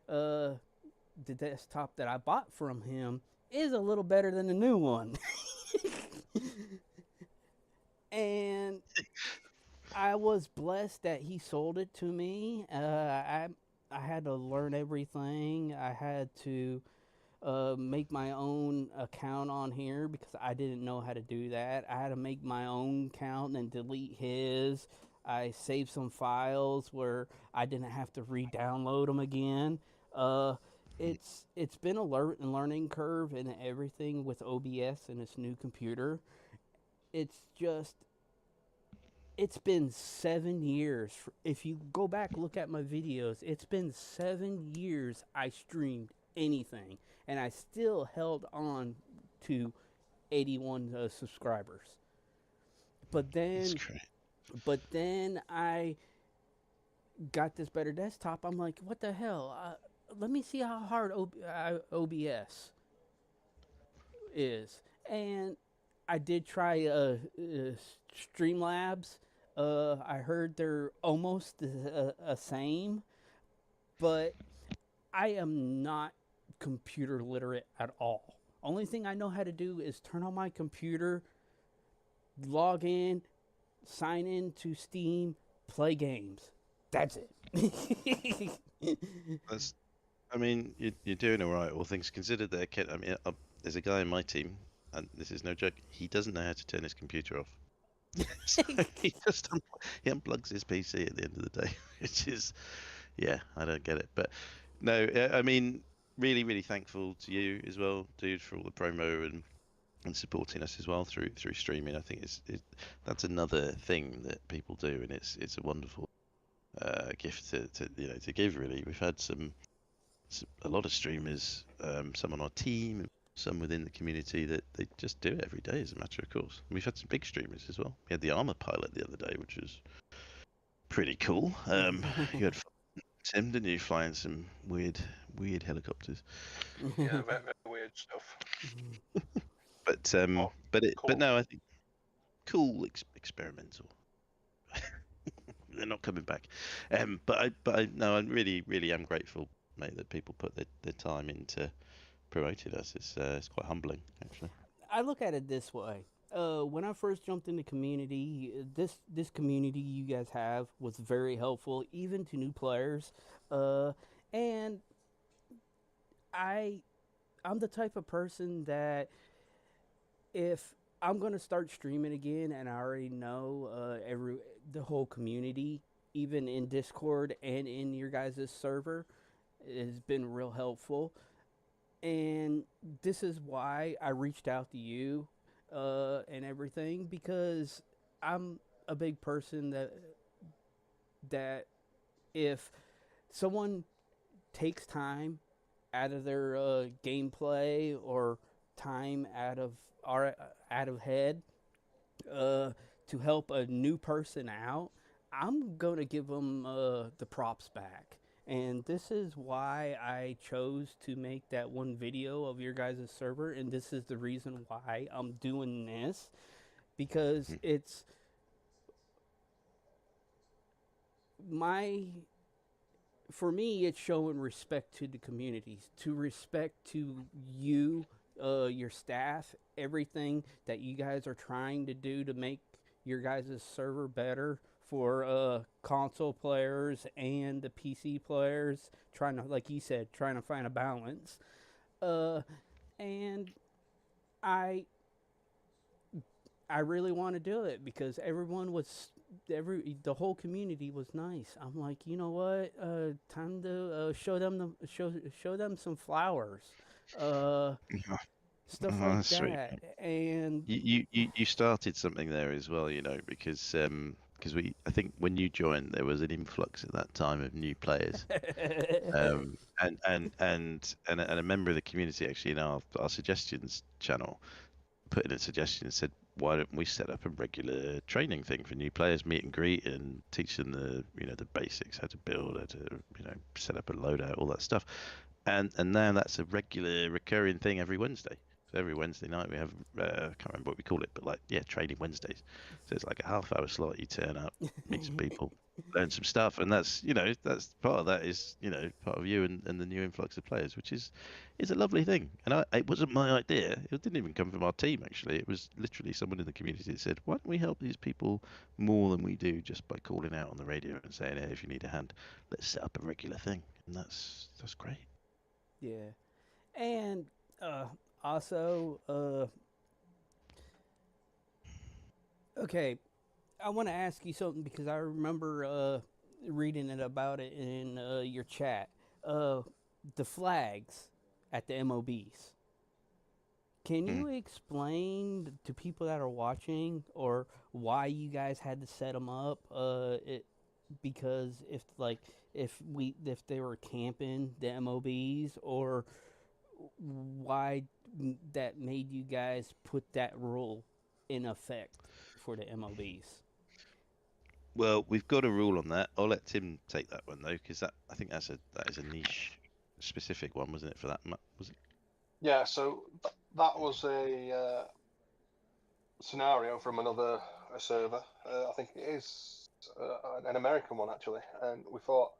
the desktop that I bought from him is a little better than the new one. And I was blessed that he sold it to me. I had to learn everything. I had to make my own account on here because I didn't know how to do that. I had to make my own account and delete his. I saved some files where I didn't have to re-download them again. It's been a learning curve and everything with OBS and this new computer. It's been 7 years. If you go back, look at my videos, it's been 7 years I streamed anything, and I still held on to 81 subscribers. But then I got this better desktop. I'm like, what the hell? Let me see how hard OBS is. And I did try Streamlabs. I heard they're almost the same, but I am not computer literate at all. Only thing I know how to do is turn on my computer, log in, sign in to Steam, play games. That's it. That's, I mean, you're doing all right, all things considered. There, Ken. I mean, there's a guy in my team, and this is no joke. He doesn't know how to turn his computer off. So he just he unplugs his PC at the end of the day, which is, yeah, I don't get it. But no, I mean, really, really thankful to you as well, dude, for all the promo and supporting us as well through streaming. I think that's another thing that people do, and it's a wonderful gift to give. Really, we've had a lot of streamers, some on our team, some within the community that they just do it every day as a matter of course. And we've had some big streamers as well. We had the Arma pilot the other day, which was pretty cool. You had Tim, didn't you, flying some weird helicopters? Yeah, very, very weird stuff. But Oh, cool. but no, I think cool experimental. They're not coming back. But I no, I really am grateful, mate, that people put their time into promoting us. It's quite humbling, actually. I look at it this way. When I first jumped in the community, this community you guys have was very helpful, even to new players. And I'm the type of person that if I'm gonna start streaming again, and I already know the whole community, even in Discord and in your guys' server, has been real helpful. And this is why I reached out to you and everything, because I'm a big person that if someone takes time out of their gameplay or time out of head to help a new person out, I'm gonna give them the props back. And this is why I chose to make that one video of your guys' server, and this is the reason why I'm doing this, because it's my for me, it's showing respect to the communities, to respect to you, your staff, everything that you guys are trying to do to make your guys' server better for console players and the PC players. Trying to, like you said, trying to find a balance. And I I really want to do it because the whole community was nice. I'm like, you know what? Time to show them some flowers, stuff like Sweet. that. And You started something there as well, because I think when you joined there was an influx at that time of new players, and a member of the community actually in our suggestions channel put in a suggestion and said, why don't we set up a regular training thing for new players, meet and greet, and teach them the basics, how to build, how to set up a loadout, all that stuff, and now that's a regular recurring thing every Wednesday. So every Wednesday night we have I can't remember what we call it, but training Wednesdays. So it's like a half-hour slot. You turn up, meet some people, learn some stuff, and that's part of that is part of you and the new influx of players, which is a lovely thing. And it wasn't my idea. It didn't even come from our team actually. It was literally someone in the community that said, why don't we help these people more than we do just by calling out on the radio and saying, hey, if you need a hand, let's set up a regular thing. And that's great. yeah, and also okay, I want to ask you something because I remember reading about it in your chat. The flags at the MOBs. Can you explain to people that are watching or why you guys had to set them up? Because if they were camping the MOBs, or why that made you guys put that rule in effect for the MOBs? Well, we've got a rule on that. I'll let Tim take that one though, because I think that is a niche, specific one, wasn't it? For that, was it? Yeah, so that was a scenario from another server. I think it is an American one actually, and we thought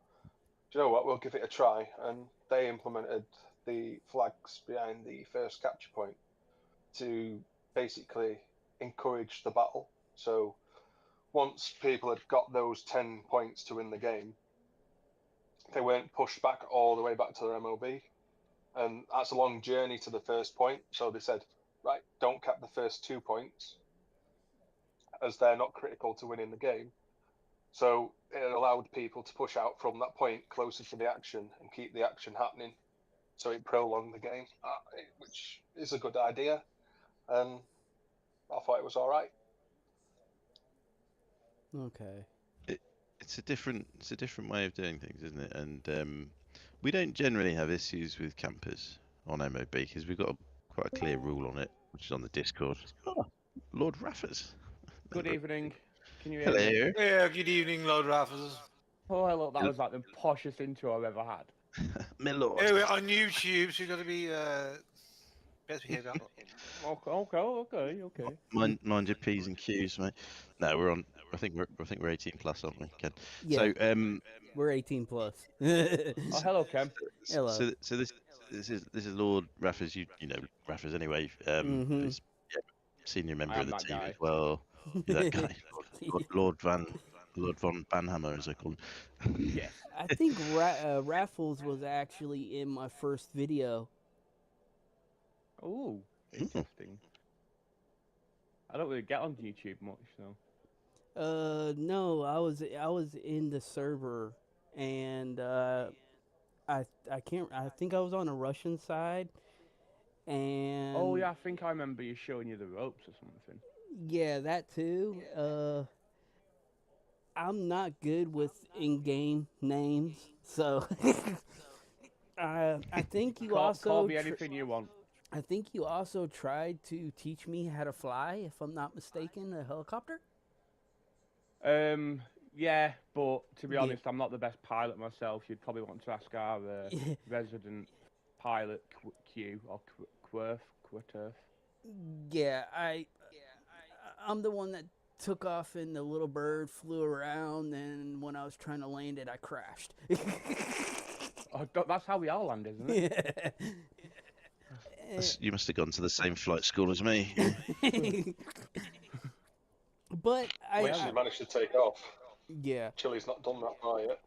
do you know what? We'll give it a try. And they implemented the flags behind the first capture point to basically encourage the battle. So once people had got those 10 points to win the game, they weren't pushed back all the way back to their MOB. And that's a long journey to the first point. So they said, right, don't cap the first 2 points, as they're not critical to winning the game. So it allowed people to push out from that point closer to the action and keep the action happening. So it prolonged the game, which is a good idea. And I thought it was all right. Okay. It's a different way of doing things, isn't it? And we don't generally have issues with campers on MOB because we've got quite a clear rule on it, which is on the Discord. Oh, Lord Raffers. Good evening. Can you hear me? Hello. Yeah, good evening, Lord Raffles. Oh, hello. That was like the poshest intro I've ever had. My lord. Yeah, we're on YouTube, so you've got to be best behaviour. Okay. Mind your P's and Q's, mate. No, we're on. I think we're 18 plus, aren't we, Ken? Yeah. So We're 18 plus. Oh, hello, Ken. Hello. So this is Lord Raffers. You know Raffers anyway. Mhm. He's senior member I of am the that team guy. as well. You're that guy, Lord von Banhammer, as I call him. Yes. I think Raffles was actually in my first video. Oh, interesting. I don't really get on YouTube much, so. No, I was in the server, and I think I was on the Russian side, and Oh yeah, I think I remember you showing you the ropes or something. yeah, that too. I'm not good with in-game names, so I think you Call also me anything you want. I think you also tried to teach me how to fly, if I'm not mistaken, a helicopter. Yeah, but to be Yeah. honest, I'm not the best pilot myself. You'd probably want to ask our resident pilot, Q, or Quirturf. Yeah, I'm the one that took off and the little bird flew around, and when I was trying to land it, I crashed. Oh, that's how we all land, isn't it? You must have gone to the same flight school as me. But We actually managed to take off. Yeah, Chili's not done that far yet.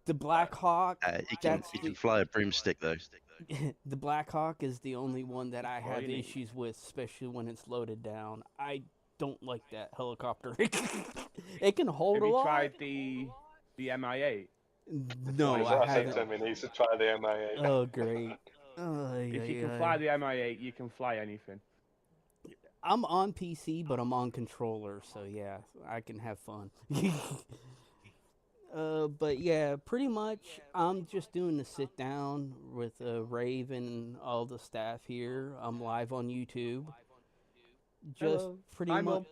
the Black Hawk. You can fly a broomstick though. The Black Hawk is the only one that I Well, have you need- issues with, especially when it's loaded down. I don't like that helicopter. It can hold Have a you lot. tried the MI8? No, That's I what I said haven't. to him. He needs to try the MIA. Oh, great. If you can fly the MI8, you can fly anything. I'm on PC, but I'm on controller, so yeah, I can have fun. But yeah, pretty much, I'm just doing the sit down with Rave and all the staff here. I'm live on YouTube. Just Hello. pretty Hi, much,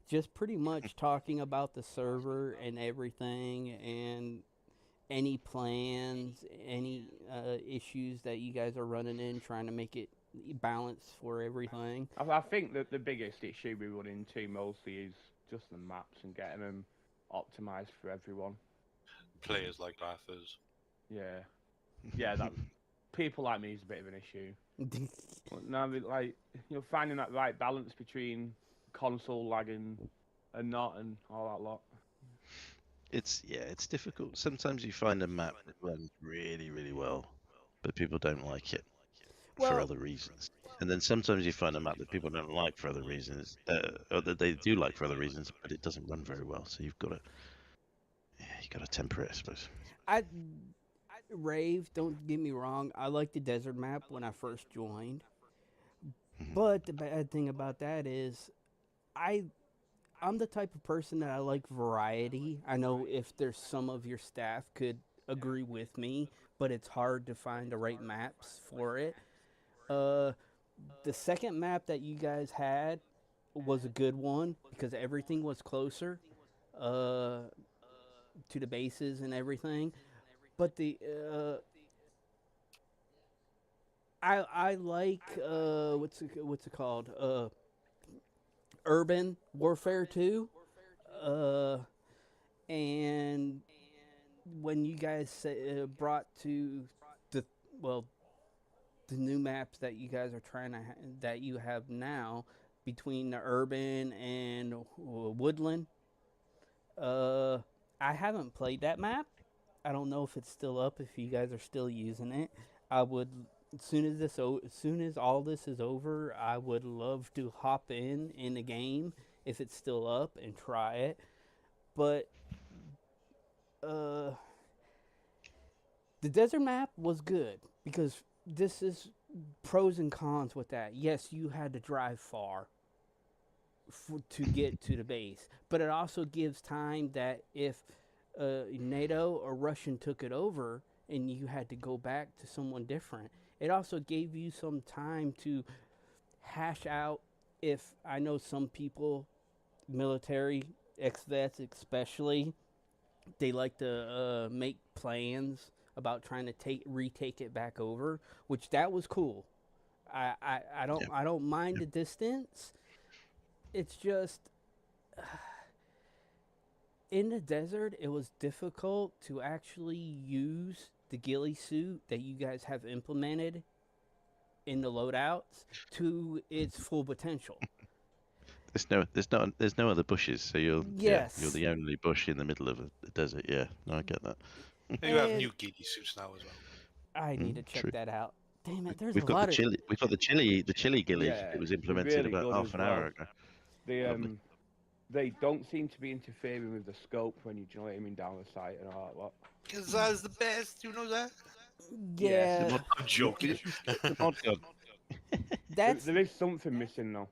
just pretty much talking about the server and everything, and any plans, any issues that you guys are running in, trying to make it balanced for everything. I think that the biggest issue we run into mostly is just the maps and getting them optimized for everyone. Players like Raffers. Yeah, that people like me is a bit of an issue. But now, like, finding that right balance between console lagging and not, and all that lot. It's difficult. Sometimes you find a map that runs really, really well, but people don't like it for Well- other reasons. And then sometimes you find a map that people don't like for other reasons, or that they do like for other reasons, but it doesn't run very well. So you've got to temper it, I suppose. Rave, don't get me wrong, I like the desert map when I first joined. Mhm. But the bad thing about that is I'm the type of person that I like variety. I know if there's some of your staff could agree with me, but it's hard to find the right maps for it. The second map that you guys had was a good one because everything was closer to the bases and everything. But the I like what's it called? Urban Warfare 2. And when you guys brought to the well the new maps that you guys are trying to that you have now between the urban and woodland. Uh, I haven't played that map. I don't know if it's still up. If you guys are still using it, I would as soon as all this is over, I would love to hop in the game if it's still up and try it. But uh, the desert map was good because this is pros and cons with that. Yes, you had to drive far to get to the base, but it also gives time that if NATO or Russian took it over and you had to go back to someone different, it also gave you some time to hash out. If I know some people, military ex-vets especially, they like to make plans about trying to retake it back over, which that was cool. I don't mind the distance. It's just in the desert it was difficult to actually use the ghillie suit that you guys have implemented in the loadouts to its full potential. There's no other bushes, so you're Yes. you're the only bush in the middle of a desert. Yeah, no, I get that. And you have And new ghillie suits now as well. I need to check true. that out. Damn it, there's We've a got lot the of chili. We've got the chili ghillie. Yeah, It was they're implemented really about good half as an well. hour ago. They Lovely. they don't seem to be interfering with the scope when you're aiming down the sight and all that lot. Because that's the best, you know that? yeah. I'm joking. The mod god. There is something missing though.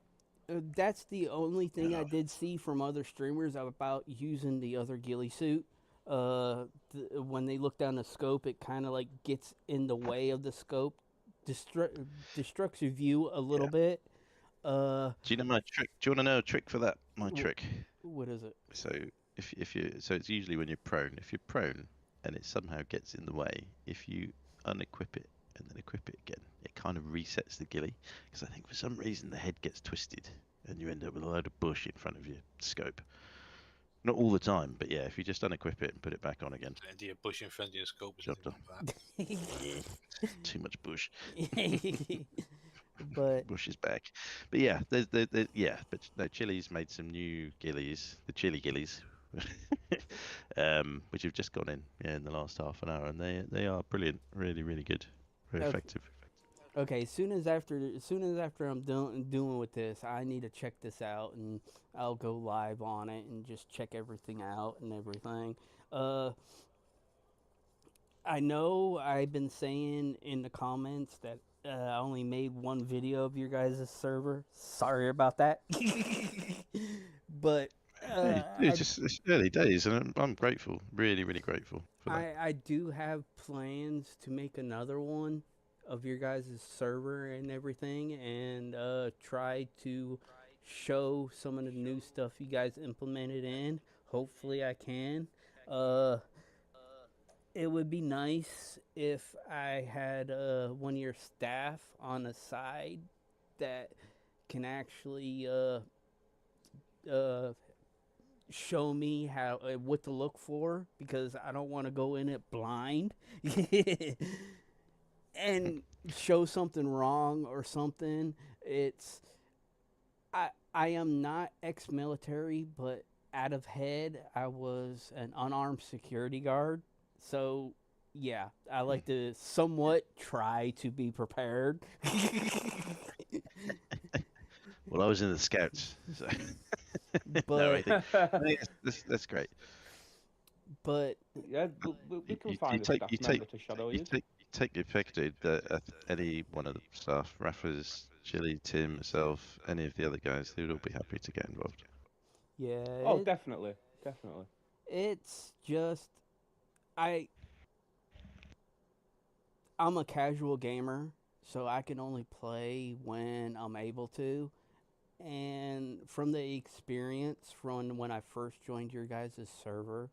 That's the only thing I did see from other streamers about using the other ghillie suit. When they look down the scope, it kind of like gets in the way of the scope, destructs your view a little bit. Do you know my trick? Do you want to know a trick for that? My trick. What is it? So if you so it's usually when you're prone. If you're prone and it somehow gets in the way, if you unequip it and then equip it again, it kind of resets the ghillie. Because I think for some reason the head gets twisted and you end up with a load of bush in front of your scope. Not all the time, but yeah, if you just unequip it and put it back on again. Plenty of bush in front of your scope. Job done. Too much bush. But Bush is back. But yeah, but no, Chili's made some new ghillies, the chili ghillies, which have just gone in the last half an hour, and they are brilliant, really good, very effective. okay, as soon as after I'm doing with this, I need to check this out, and I'll go live on it and just check everything out and everything. I know I've been saying in the comments that I only made one video of your guys' server. Sorry about that. But It's early days, and I'm grateful, really grateful for that. I do have plans to make another one of your guys' server and everything, and try to show some of the new stuff you guys implemented in. Hopefully I can. It would be nice if I had one of your staff on the side that can actually show me how what to look for, because I don't want to go in it blind and show something wrong or something. I am not ex-military, but out of head I was an unarmed security guard. So, yeah, I like to somewhat try to be prepared. Well, I was in the scouts, so But no, I think that's great. but Yeah, we can find a staff member to shadow you. Take your pick, dude. Any one of the staff, Raffers, Chili, Tim, myself, any of the other guys, they would all be happy to get involved. yeah, Oh, definitely. it's just I'm a casual gamer, so I can only play when I'm able to. And from the experience from when I first joined your guys' server,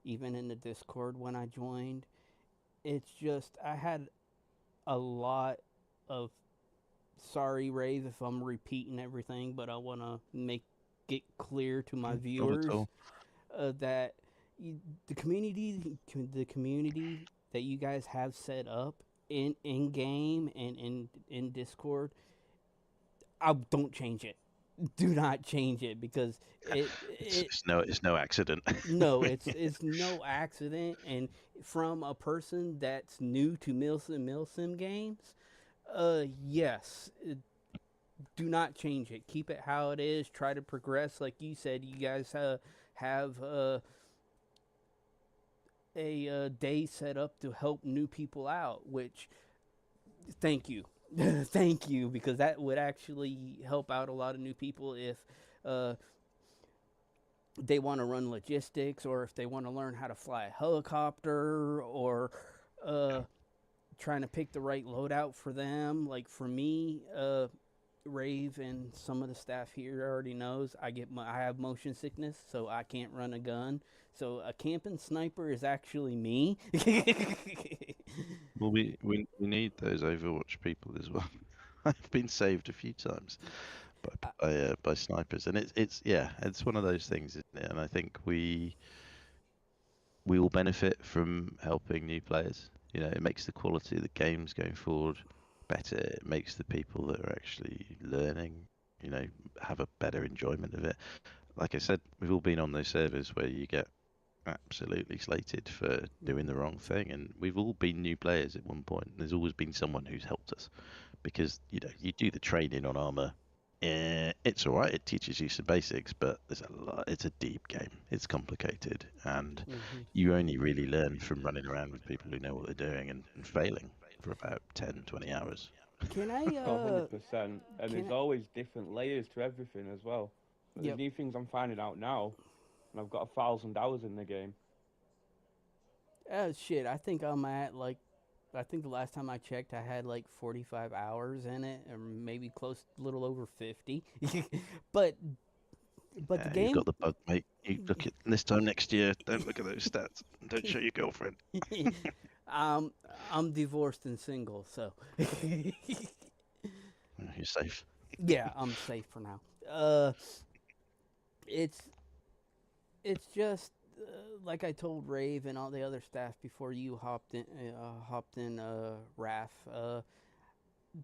even in the Discord when I joined, it's just I had a lot of sorry, Rave, if I'm repeating everything, but I want to make it clear to my viewers that the community that you guys have set up in game and in Discord, I don't change it. Do not change it because It's no accident. no, it's no accident. And from a person that's new to Milsim games, yes, do not change it. Keep it how it is. Try to progress, like you said. You guys have a day set up to help new people out, which thank you. Thank you, because that would actually help out a lot of new people if uh, they want to run logistics, or if they want to learn how to fly a helicopter, or trying to pick the right loadout for them. Like for me, Rave and some of the staff here already knows I have motion sickness, so I can't run a gun. So a camping sniper is actually me. Well, we need those Overwatch people as well. I've been saved a few times by snipers, and it's one of those things, isn't it? And I think we all benefit from helping new players. You know, it makes the quality of the games going forward better. It makes the people that are actually learning, you know, have a better enjoyment of it. Like I said, we've all been on those servers where you get absolutely slated for doing the wrong thing, and we've all been new players at one point. There's always been someone who's helped us, because you know, you do the training on Arma, it's all right, it teaches you some basics, but it's a deep game, it's complicated, and you only really learn from running around with people who know what they're doing and failing for about 10-20 hours. Can I 100%. And can there's I- always different layers to everything as well. There's Yep. new things I'm finding out now, and I've got 1,000 hours in the game. shit, I think I'm at like, I think the last time I checked, I had like 45 hours in it, or maybe close, a little over 50. but the You've game, got the bug, mate. You look at this time next year, don't look at those stats, don't show your girlfriend. I'm divorced and single, so You're safe. yeah, I'm safe for now. It's just like I told Rave and all the other staff before you hopped in, Raph.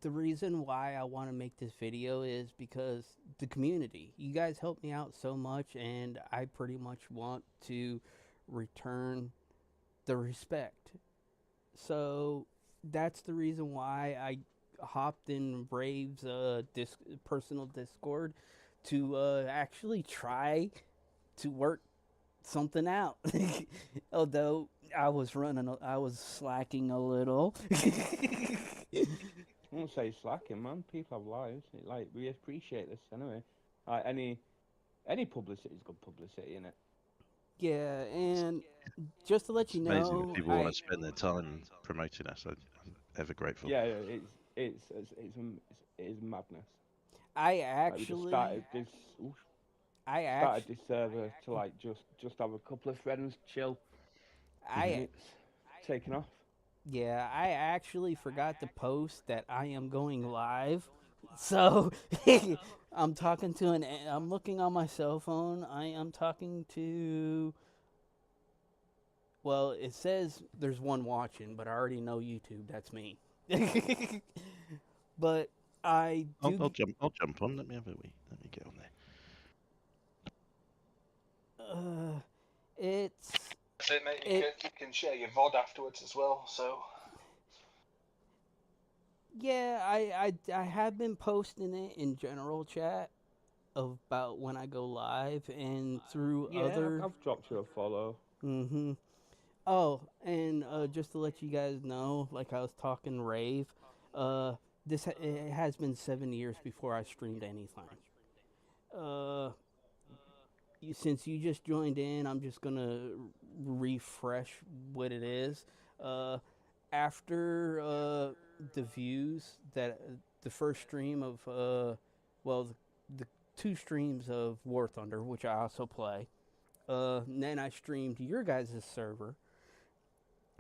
The reason why I want to make this video is because the community. You guys help me out so much, and I pretty much want to return the respect. So that's the reason why I hopped in Rave's personal Discord to actually try to work something out. Although I was slacking a little. I won't say slacking, man. People have lives. Like, we appreciate this anyway. Like, any publicity is good publicity, innit? Yeah, and just to let It's you amazing know, that people want to spend their time promoting us. I'm ever grateful. Yeah, it is madness. I Like, we just actually, started this. I Started actually, this server to like just have a couple of friends chill. And I it's taken off. yeah, I actually forgot to post that I am going live. So I'm looking on my cell phone. I am talking to, well, it says there's one watching, but I already know YouTube. That's me. But I do. I'll jump on. Let me get on there. It's That's it, mate. You can share your VOD afterwards as well. So yeah, I have been posting it in general chat about when I go live and through Yeah, other. I've dropped you a follow. Mm-hmm. Oh, and just to let you guys know, like I was talking Rave, it has been 7 years before I streamed anything. Since you just joined in, I'm just gonna refresh what it is. After the views that the first stream of the two streams of War Thunder, which I also play. Then I streamed your guys' server.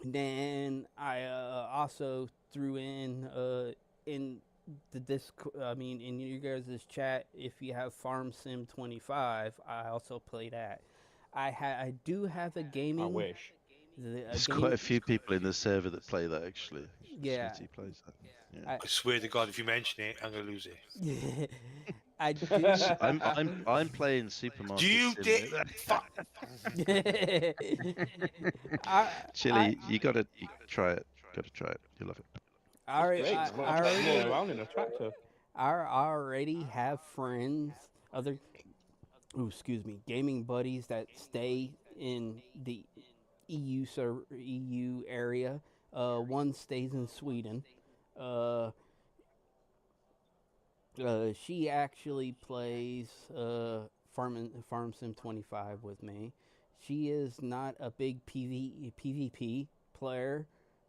Then I also threw in the Discord. I mean, in your guys' chat, if you have Farm Sim 25, I also play that. I do have a I gaming. wish. There's quite a few people in the server that play that actually. Yeah. Smitty plays that. Yeah. I swear to God, if you mention it, I'm gonna lose it. I do. I'm playing Supermarket Do you Simulator. fuck? I, Chili, you gotta try it. Gotta try it. You'll love it. I, I, Great. I, Well, I I'm trying to roll already, around in a tractor. I already have friends, other, excuse me, gaming buddies that stay in the EU area. One stays in Sweden. Uh, she actually plays Farm Sim 25 with me. She is not a big PvP player,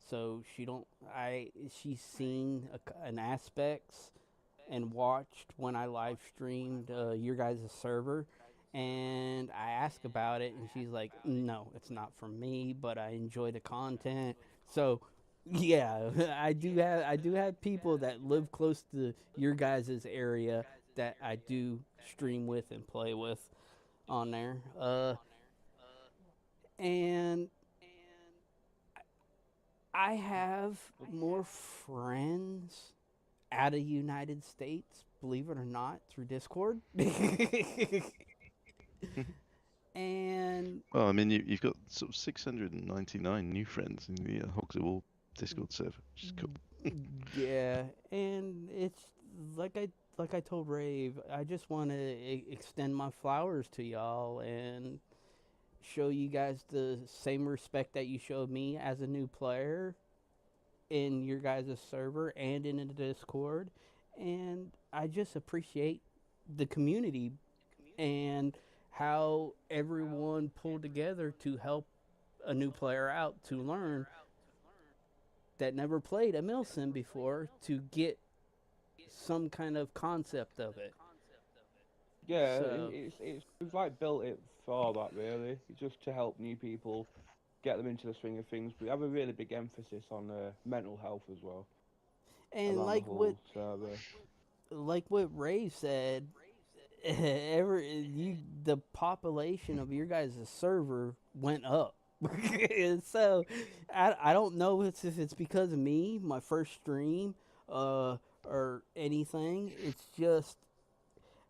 so she's seen an aspects and watched when I live streamed your guys' server, and I asked about it, and she's like, "No, it's not for me, but I enjoy the content." So, yeah, I do have people that live close to your guys' area that I do stream with and play with on there. And I have more friends out of United States, believe it or not, through Discord. And Well, I mean, you've got sort of 699 new friends in the Hogs of War Discord server, which is cool. yeah, and it's like I told Rave, I just want to extend my flowers to y'all and show you guys the same respect that you showed me as a new player in your guys' server and in the Discord. And I just appreciate the community and how everyone pulled together to help a new player out to learn that never played a milsim before to get some kind of concept of it. Yeah, So- we've like built it for that really, just to help new people get them into the swing of things. We have a really big emphasis on mental health as well. And around like the what whole server. Ray said, the population of your guys' server went up. So I don't know if it's because of me, my first stream, or anything. It's just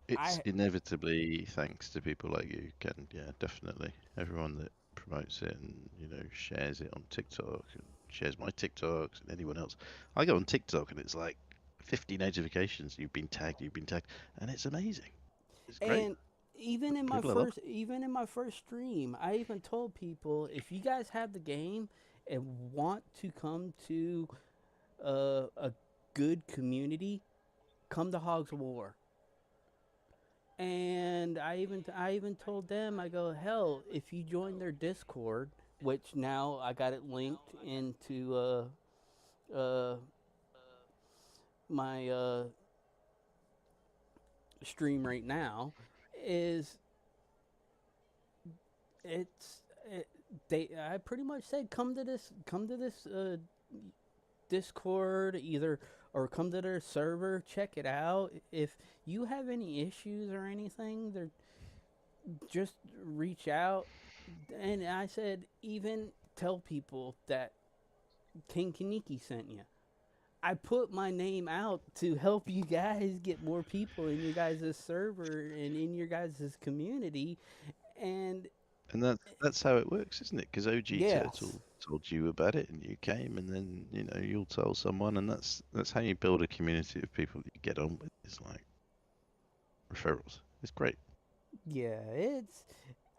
It's inevitably thanks to people like you, Ken. Yeah, definitely. Everyone that promotes it and shares it on TikTok and shares my TikToks and anyone else. I go on TikTok and it's like 50 notifications. You've been tagged, and it's amazing. It's great. and even in my first stream, I even told people, if you guys have the game and want to come to a good community, come to Hogs of War. And I even told them, I go, hell, if you join their Discord, which now I got it linked into my stream right now, is I pretty much said, come to this Discord either, or come to their server, check it out. If you have any issues or anything, just reach out. And I said, even tell people that King Kaniki sent you. I put my name out to help you guys get more people in your guys' server and in your guys' community. And that's how it works, isn't it? Because OG Yes. Turtle told you about it and you came, and then you'll tell someone, and that's how you build a community of people that you get on with. It's like referrals. It's great. yeah,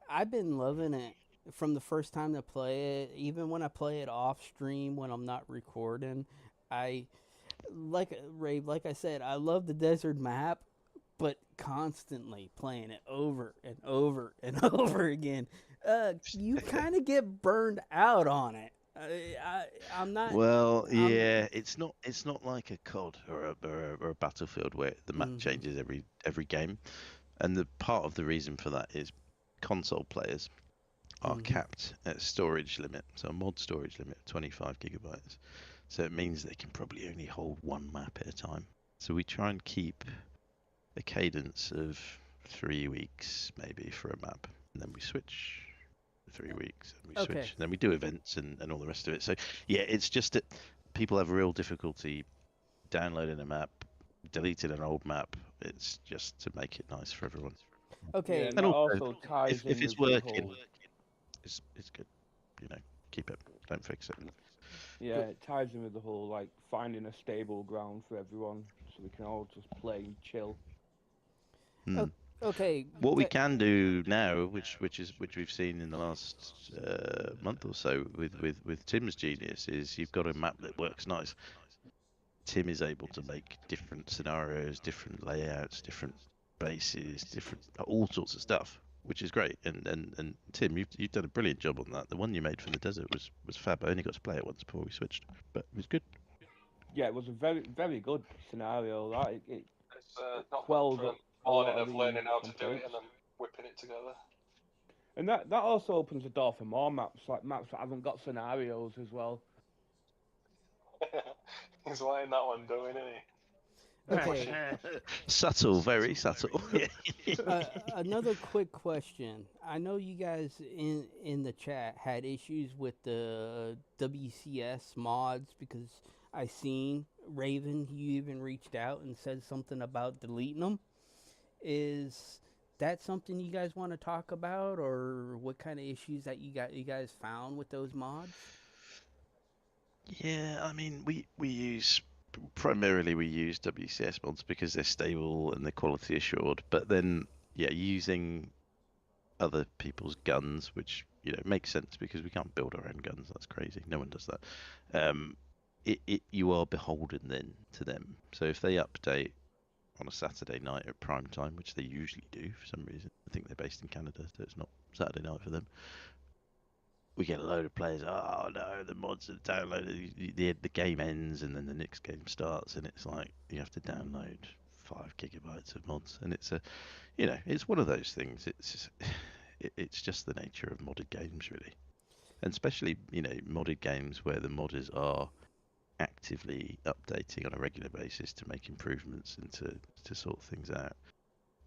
I've been loving it from the first time to play it. Even when I play it off stream when I'm not recording, I like I said, I love the desert map, but constantly playing it over and over and over again, you kind of get burned out on it. I'm not. Well, yeah, it's not like a COD or a Battlefield where the map Mhm. changes every game, and the part of the reason for that is console players are Mhm. capped at storage limit, so a mod storage limit of 25 gigabytes. So it means they can probably only hold one map at a time. So we try and keep a cadence of 3 weeks maybe for a map, and then we switch 3 weeks, and we Okay. switch. And then we do events and all the rest of it. So yeah, it's just that people have real difficulty downloading a map, deleting an old map. It's just to make it nice for everyone. Okay. Yeah, and And that also, also ties if in it's with the working, whole. it's good. You know, keep it. Don't fix it. Yeah, it ties in with the whole like finding a stable ground for everyone, so we can all just play and chill. Hmm. Okay. What we can do now, which we've seen in the last month or so with Tim's genius, is you've got a map that works nice. Tim is able to make different scenarios, different layouts, different bases, different all sorts of stuff, which is great. And Tim, you've done a brilliant job on that. The one you made for the desert was fab. I only got to play it once before we switched, but it was good. Yeah, it was a very good scenario. That it It's not bad quells for up a a lot morning of of the learning how to do it complaints. and then whipping it together. And that also opens the door for more maps, like maps that haven't got scenarios as well. He's letting that one do it, isn't he? Okay. Subtle, very subtle. Another quick question. I know you guys in the chat had issues with the WCS mods because I seen Raven. You even reached out and said something about deleting them. Is that something you guys want to talk about, or what kind of issues that you guys found with those mods? Yeah, I mean, we use primarily we use WCS mods because they're stable and they're quality assured. But then, yeah, using other people's guns, which makes sense because we can't build our own guns. That's crazy. No one does that. You are beholden then to them. So if they update on a Saturday night at prime time, which they usually do for some reason, I think they're based in Canada, so it's not Saturday night for them. We get a load of players. Oh no, the mods are downloaded. The game ends and then the next game starts, and it's like you have to download 5 gigabytes of mods, and it's it's one of those things. It's just the nature of modded games, really, and especially modded games where the modders are actively updating on a regular basis to make improvements and to sort things out.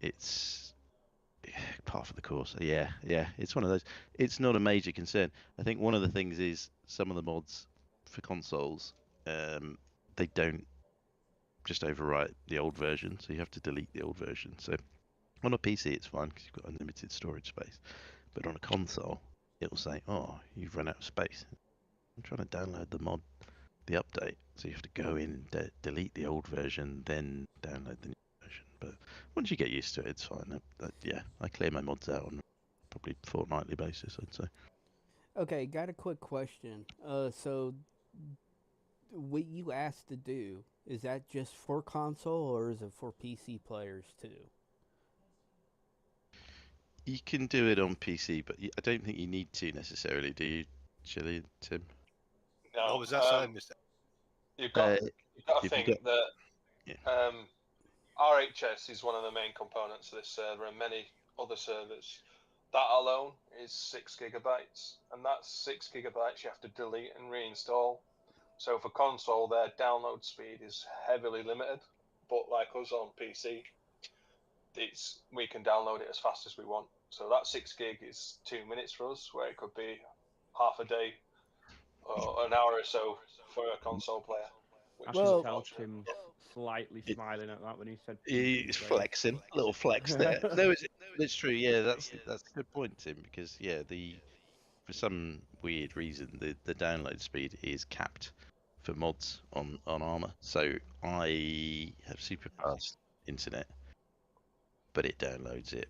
It's part of the course. Yeah, it's one of those. It's not a major concern. I think one of the things is some of the mods for consoles, they don't just overwrite the old version, so you have to delete the old version. So on a PC, it's fine because you've got unlimited storage space, but on a console, it'll say, "Oh, you've run out of space." I'm trying to download the update, so you have to go in and delete the old version, then download the new version. But once you get used to it, it's fine. Yeah, I clear my mods out on probably fortnightly basis, I'd say. Okay, got a quick question. So what you asked to do, is that just for console or is it for PC players too? You can do it on PC, but I don't think you need to necessarily, do you, Chili, Tim? No, Oh, was that something, Mister? you've got If to you think got- that Yeah. RHS is one of the main components of this server, and many other servers. That alone is 6 gigabytes, and that's 6 gigabytes you have to delete and reinstall. So for console, their download speed is heavily limited, but like us on PC, we can download it as fast as we want. So that 6 gig is 2 minutes for us, where it could be half a day or an hour or so for a console player. I Which can is Well- tell unfortunate. Tim slightly smiling at that when he said. He's PC flexing, a little flex there. No, it's true. Yeah, that's a good point, Tim. Because for some weird reason the download speed is capped for mods on Arma. So I have super fast internet, but it downloads it.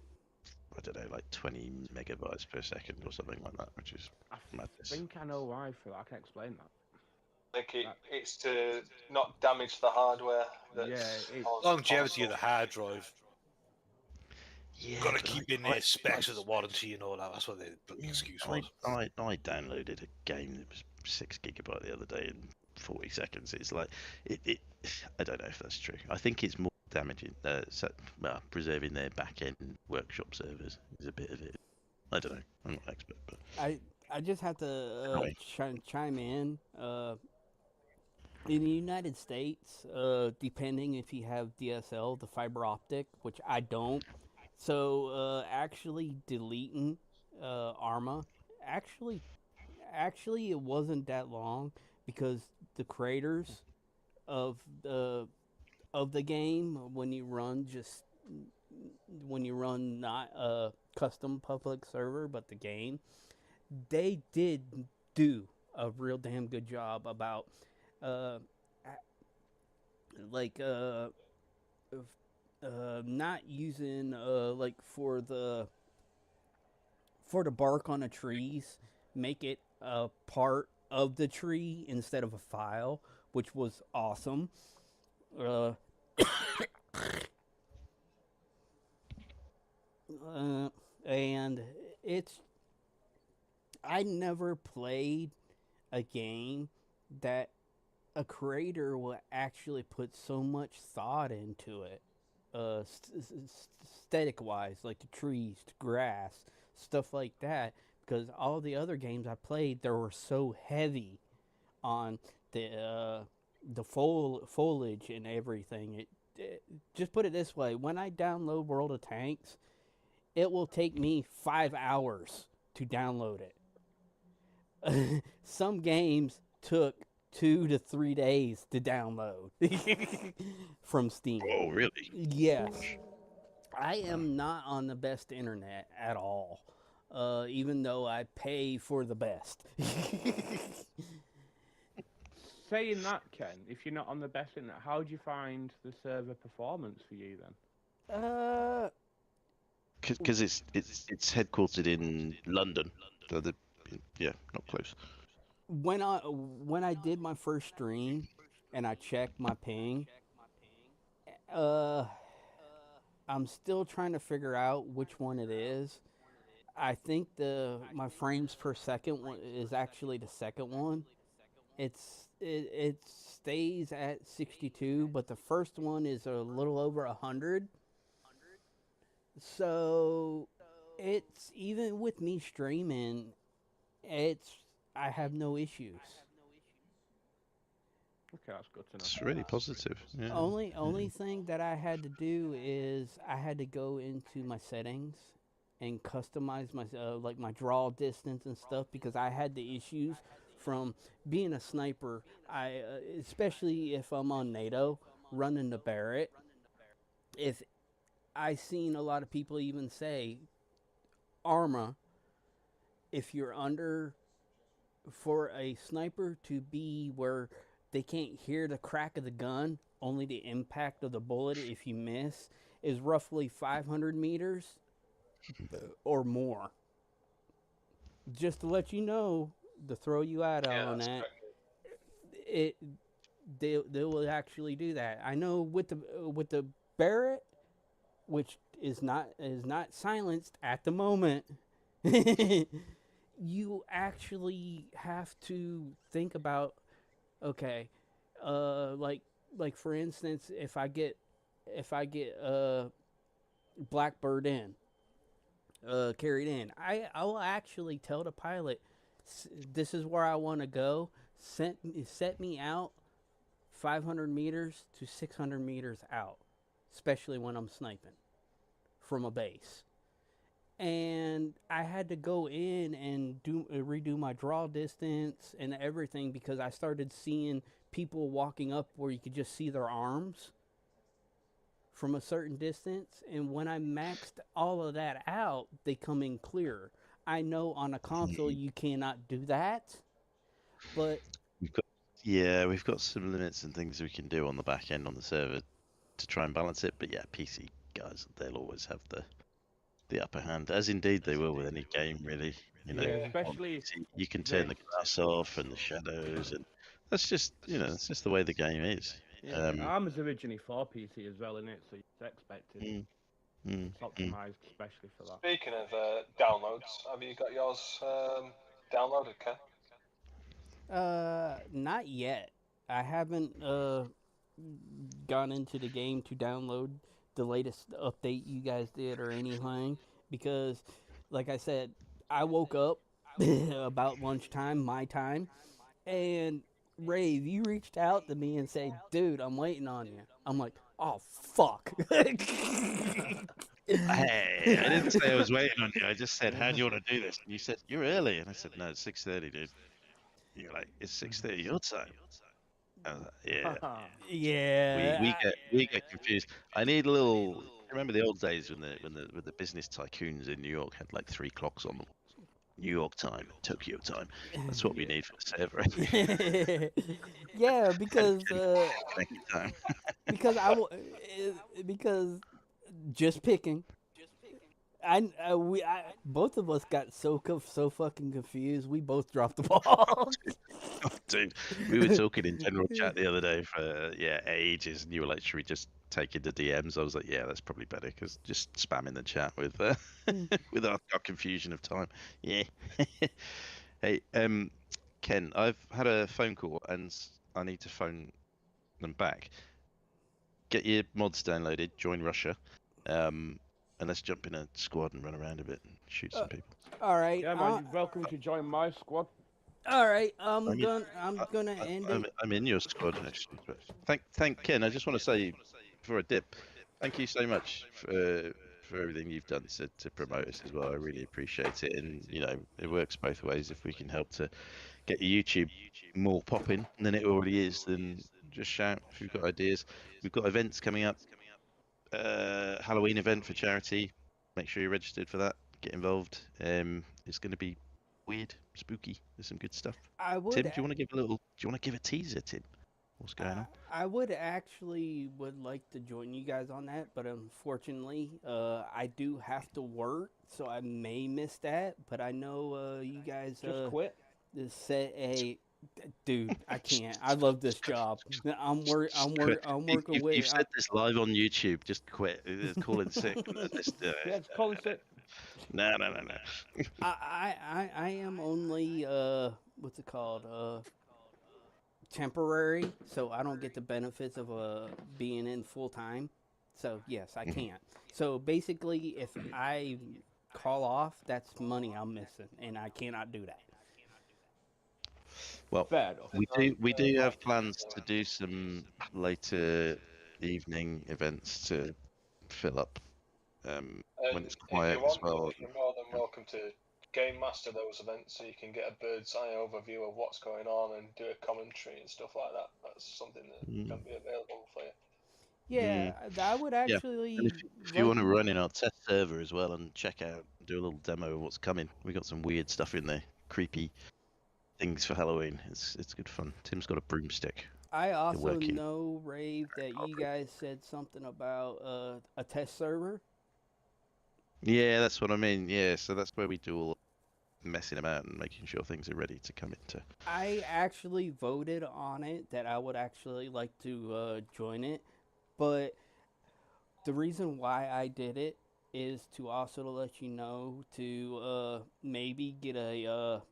I don't know, like 20 megabytes per second or something like that, which is I madness. think I know why. For I can explain that. I think it's to not damage the hardware. Longevity of the hard drive. Yeah, Got to but keep in there specs of the warranty and all that. That's what the bloody excuse was. I downloaded a game that was 6 gigabyte the other day in 40 seconds. It's like I don't know if that's true. I think it's more damaging. Preserving their back end workshop servers is a bit of it. I don't know. I'm not an expert, but I just have to Right. chime in. In the United States, depending if you have DSL, the fiber optic, which I don't, so actually deleting Arma actually, actually, it wasn't that long because the creators of the game, when you run not a custom public server but the game, they did do a real damn good job about uh like not using like for the bark on the trees, make it a part of the tree instead of a file, which was awesome. uh uh, and it's I never played a game that a creator will actually put so much thought into it, aesthetic wise, like the trees, the grass, stuff like that. Because all the other games I played, they were so heavy on the foliage and everything. Just put it this way: when I download World of Tanks, it will take me 5 hours to download it. Some games took 2 to 3 days to download from Steam. Oh, really? Yes, I am not on the best internet at all, even though I pay for the best. Saying that, Ken, if you're not on the best internet, how do you find the server performance for you then? Because it's headquartered in London. So yeah, not close. When I did my first stream and I checked my ping, uh, I'm still trying to figure out which one it is. I think my frames per second one is actually the second one. It stays at 62, but the first one is a little over 100. So it's even with me streaming, I have no issues. Okay, that's good to know. It's really positive. Yeah. Only thing that I had to do is I had to go into my settings and customize my like my draw distance and stuff, because I had the issues from being a sniper. I especially if I'm on NATO running the Barrett. If I seen a lot of people even say Arma, if you're under, for a sniper to be where they can't hear the crack of the gun, only the impact of the bullet if you miss, is roughly 500 meters or more. Just to let you know, to throw you out on that's that, correct. it they will actually do that. I know with the Barrett, which is not silenced at the moment. You actually have to think about, okay, like for instance, if I get Blackbird in, carried in, I will actually tell the pilot, this is where I want to go. Set me out 500 meters to 600 meters out, especially when I'm sniping from a base. And I had to go in and redo my draw distance and everything, because I started seeing people walking up where you could just see their arms from a certain distance. And when I maxed all of that out, they come in clearer. I know on a console you cannot do that, but We've got some limits and things we can do on the back end on the server to try and balance it. But yeah, PC guys, they'll always have the upper hand, as indeed they will with any game, really. You know, Yeah, especially you can turn the grass off and the shadows, and that's just that's just the way the game is. yeah, Arma's originally for PC as well, isn't it? So it's expected. It's optimized especially for that. Speaking of downloads, have you got yours downloaded, Ken? not yet. I haven't gone into the game to download the latest update you guys did or anything, because, like I said, I woke up about lunchtime, my time, and Rave, you reached out to me and said, dude, I'm waiting on you. I'm like, oh, fuck. Hey, I didn't say I was waiting on you. I just said, "How do you want to do this?" And you said, "You're early," and I said, "No, it's 6:30, dude." You're like, "It's 6:30 your time." I was like, "Yeah." Yeah. We get confused. I need a little. Remember the old days when the business tycoons in New York had like 3 clocks on them. New York time, Tokyo time. That's what we need for the server. Yeah, because Connecting time. because because just picking. Both of us got so fucking confused. We both dropped the ball. Dude, we were talking in general chat the other day for ages, and you were like, "Should we just take it to DMs?" I was like, "Yeah, that's probably better because just spamming the chat with with our confusion of time." Yeah. Hey, Ken, I've had a phone call and I need to phone them back. Get your mods downloaded, join Russia, and let's jump in a squad and run around a bit and shoot some people. All right. Yeah, man, you're welcome to join my squad. All right. I mean, I'm gonna end it. I'm in your squad actually. But thank Ken. I just want to say before I dip, thank you so much for everything you've done to promote us as well. I really appreciate it, and you know it works both ways. If we can help to get your YouTube more popping than it already is, then just shout if you've got ideas. We've got events coming up. Halloween event for charity. Make sure you're registered for that. Get involved. It's going to be weird, spooky. There's some good stuff. I would. Tim, do you want to give a little? Do you want to give a teaser, Tim? What's going on? I would actually would like to join you guys on that, but unfortunately, I do have to work, so I may miss that. But I know you guys Just quit. set a. Dude, I can't. I love this job. I'm working with. You've said this live on YouTube. Just quit. Call in sick. Yeah, it's call in sick. No. I am only what's it called temporary, so I don't get the benefits of being in full time. So yes, I can't. So basically, if I call off, that's money I'm missing, and I cannot do that. Well, Fair enough. we do have plans to do some later evening events to fill up when it's quiet if you as want, well. you're more than welcome to game master those events so you can get a bird's eye overview of what's going on and do a commentary and stuff like that. That's something that can be available for you. Yeah, I would actually. And if you want to run in our test server as well and check out, do a little demo of what's coming, we got some weird stuff in there, creepy things for Halloween. It's good fun. Tim's got a broomstick. I also know, Rave, that you guys said something about a test server. Yeah, that's what I mean. Yeah, so that's where we do all messing about and making sure things are ready to come into. I actually voted on it that I would actually like to join it, but the reason why I did it is to also let you know to maybe get a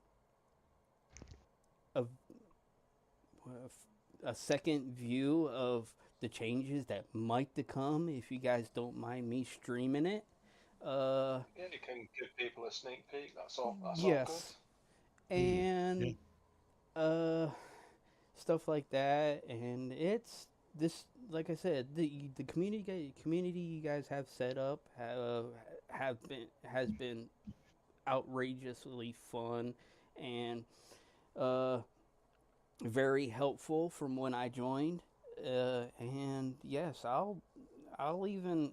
second view of the changes that might to come if you guys don't mind me streaming it. Yeah, you can give people a sneak peek. That's all. That's yes. all good. And stuff like that, and it's this, like I said, the community you guys have set up has been outrageously fun and very helpful from when I joined. And yes, I'll even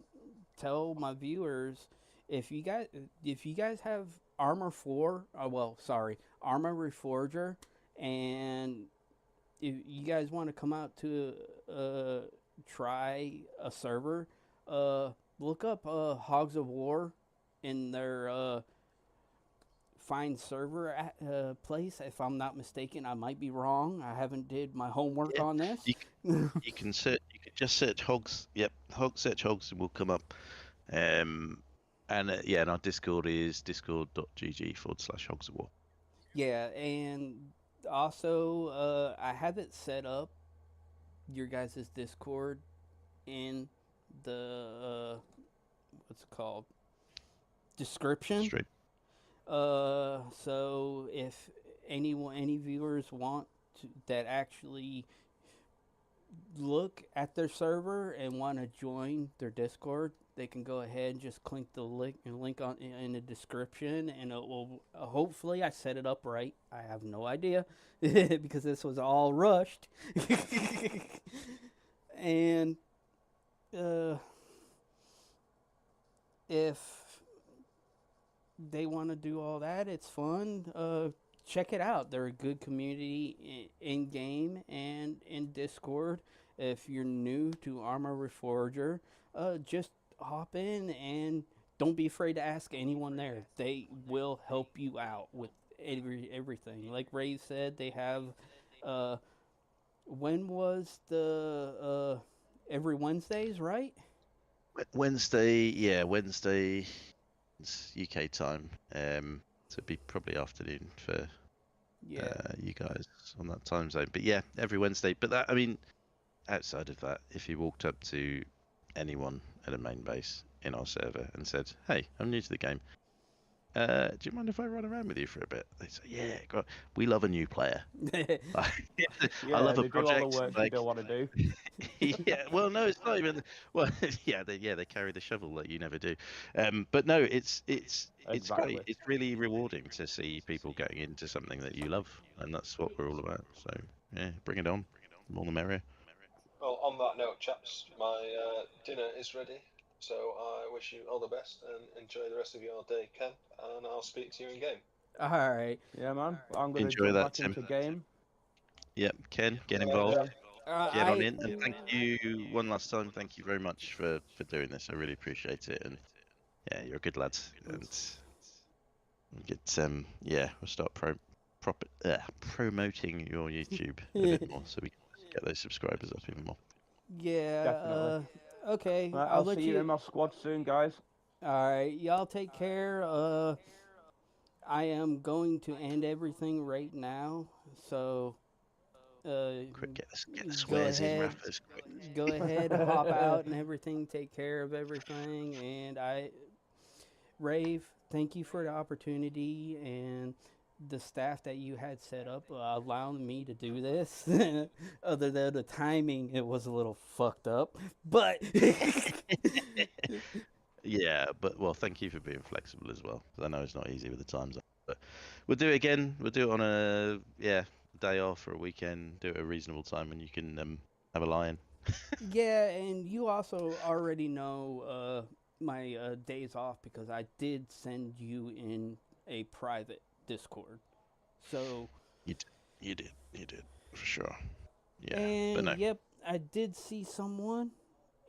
tell my viewers if you guys have Arma Reforger, and if you guys want to come out to try a server, look up Hogs of War in their find server place. If I'm not mistaken, I might be wrong. I haven't did my homework on this. You can just search Hogs. Yep, search Hogs and we'll come up. And our Discord is discord.gg/Hogs of War. Yeah, and also I have it set up, your guys' Discord, in the what's it called, description. Straight. So if any viewers want to, that actually look at their server and want to join their Discord, they can go ahead and just click the link on in the description, and it will. Hopefully, I set it up right. I have no idea because this was all rushed, and if they want to do all that, it's fun. Check it out. They're a good community in game and in Discord. If you're new to Arma Reforger, just hop in and don't be afraid to ask anyone there. They will help you out with everything. Like Ray said, they have. When was the every Wednesdays, right? Wednesday, yeah, Wednesday, it's UK time. So it'd be probably afternoon for Yeah. you guys on that time zone. But yeah, every Wednesday. But that, I mean, outside of that, if you walked up to anyone at a main base in our server and said, "Hey, I'm new to the game. Do you mind if I run around with you for a bit?" They say, "Yeah, go on. We love a new player. I love a they project. do all the work like, you don't want to do. yeah, well, no, it's not even. Well, yeah, they carry the shovel that you never do. But no, it's Exactly. great. It's really rewarding to see people getting into something that you love, and that's what we're all about. So yeah, bring it on. The more the merrier. Well, on that note, chaps, my dinner is ready. So I wish you all the best and enjoy the rest of your day, Ken. And I'll speak to you in game. All right. Yeah, man. I'm gonna Enjoy jump that, back Tim. into game. Yep, Ken, get Yeah, involved. Get on I in, and thank you one last time. Thank you very much for doing this. I really appreciate it, and yeah, you're a good lad. And we'll get yeah, we'll start promoting your YouTube a bit more, so we can get those subscribers up even more. yeah. Definitely. Okay. Right, I'll I'll let see you in my squad soon, guys. All right. Y'all take care. I am going to end everything right now. So. Quick, get the Go swears in, ahead. Raffers. Quick. Go ahead, hop out and everything. Take care of everything. And Rave, thank you for the opportunity and the staff that you had set up allowing me to do this. Other than the timing, it was a little fucked up. But Yeah, but well, thank you for being flexible as well. 'Cause I know it's not easy with the time zone, but we'll do it again. We'll do it on a day off or a weekend. Do it at a reasonable time when you can have a lie-in. yeah, and you also already know my days off because I did send you in a private Discord. So You did for sure. Yeah, and but no. yep, I did see someone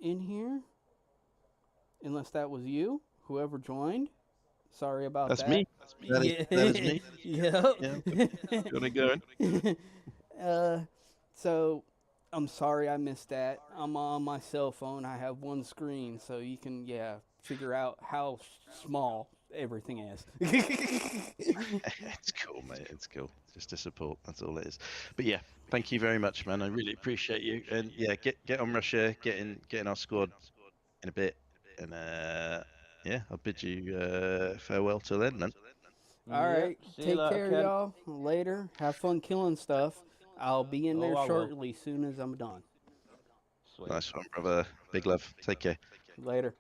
in here. Unless that was you, whoever joined. Sorry about That's that. me. That is me. Yep. Yeah. Got it going. So I'm sorry I missed that. I'm on my cell phone. I have one screen, so you can figure out how small everything is. It's cool, mate. It's cool. Just to support. That's all it is. But yeah, thank you very much, man. I really appreciate you. And yeah, get on Russia. Get in our squad in a bit. And yeah, I'll bid you farewell till then, man. All right. See you Take later, care, Ken. y'all. Later. Have fun killing stuff. I'll be in Oh, there I will. shortly, soon as I'm done. Sweet. Nice one, brother. Big love. Take care. Later.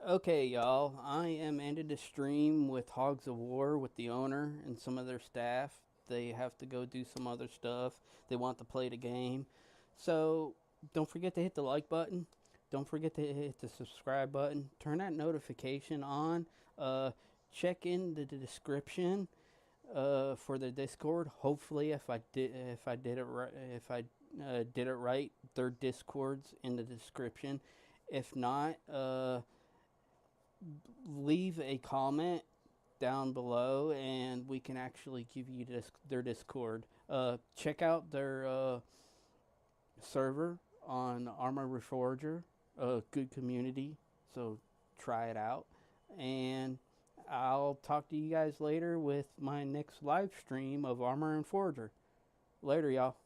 Okay, y'all. I am ended the stream with Hogs of War with the owner and some of their staff. They have to go do some other stuff. They want to play the game. So don't forget to hit the like button. Don't forget to hit the subscribe button. Turn that notification on. Check in the description for the Discord. Hopefully, if I did it right, their Discord's in the description. If not, leave a comment down below and we can actually give you their Discord. Check out their server on Arma Reforger, a good community, so try it out. And I'll talk to you guys later with my next live stream of Armor and Forger. Later, y'all.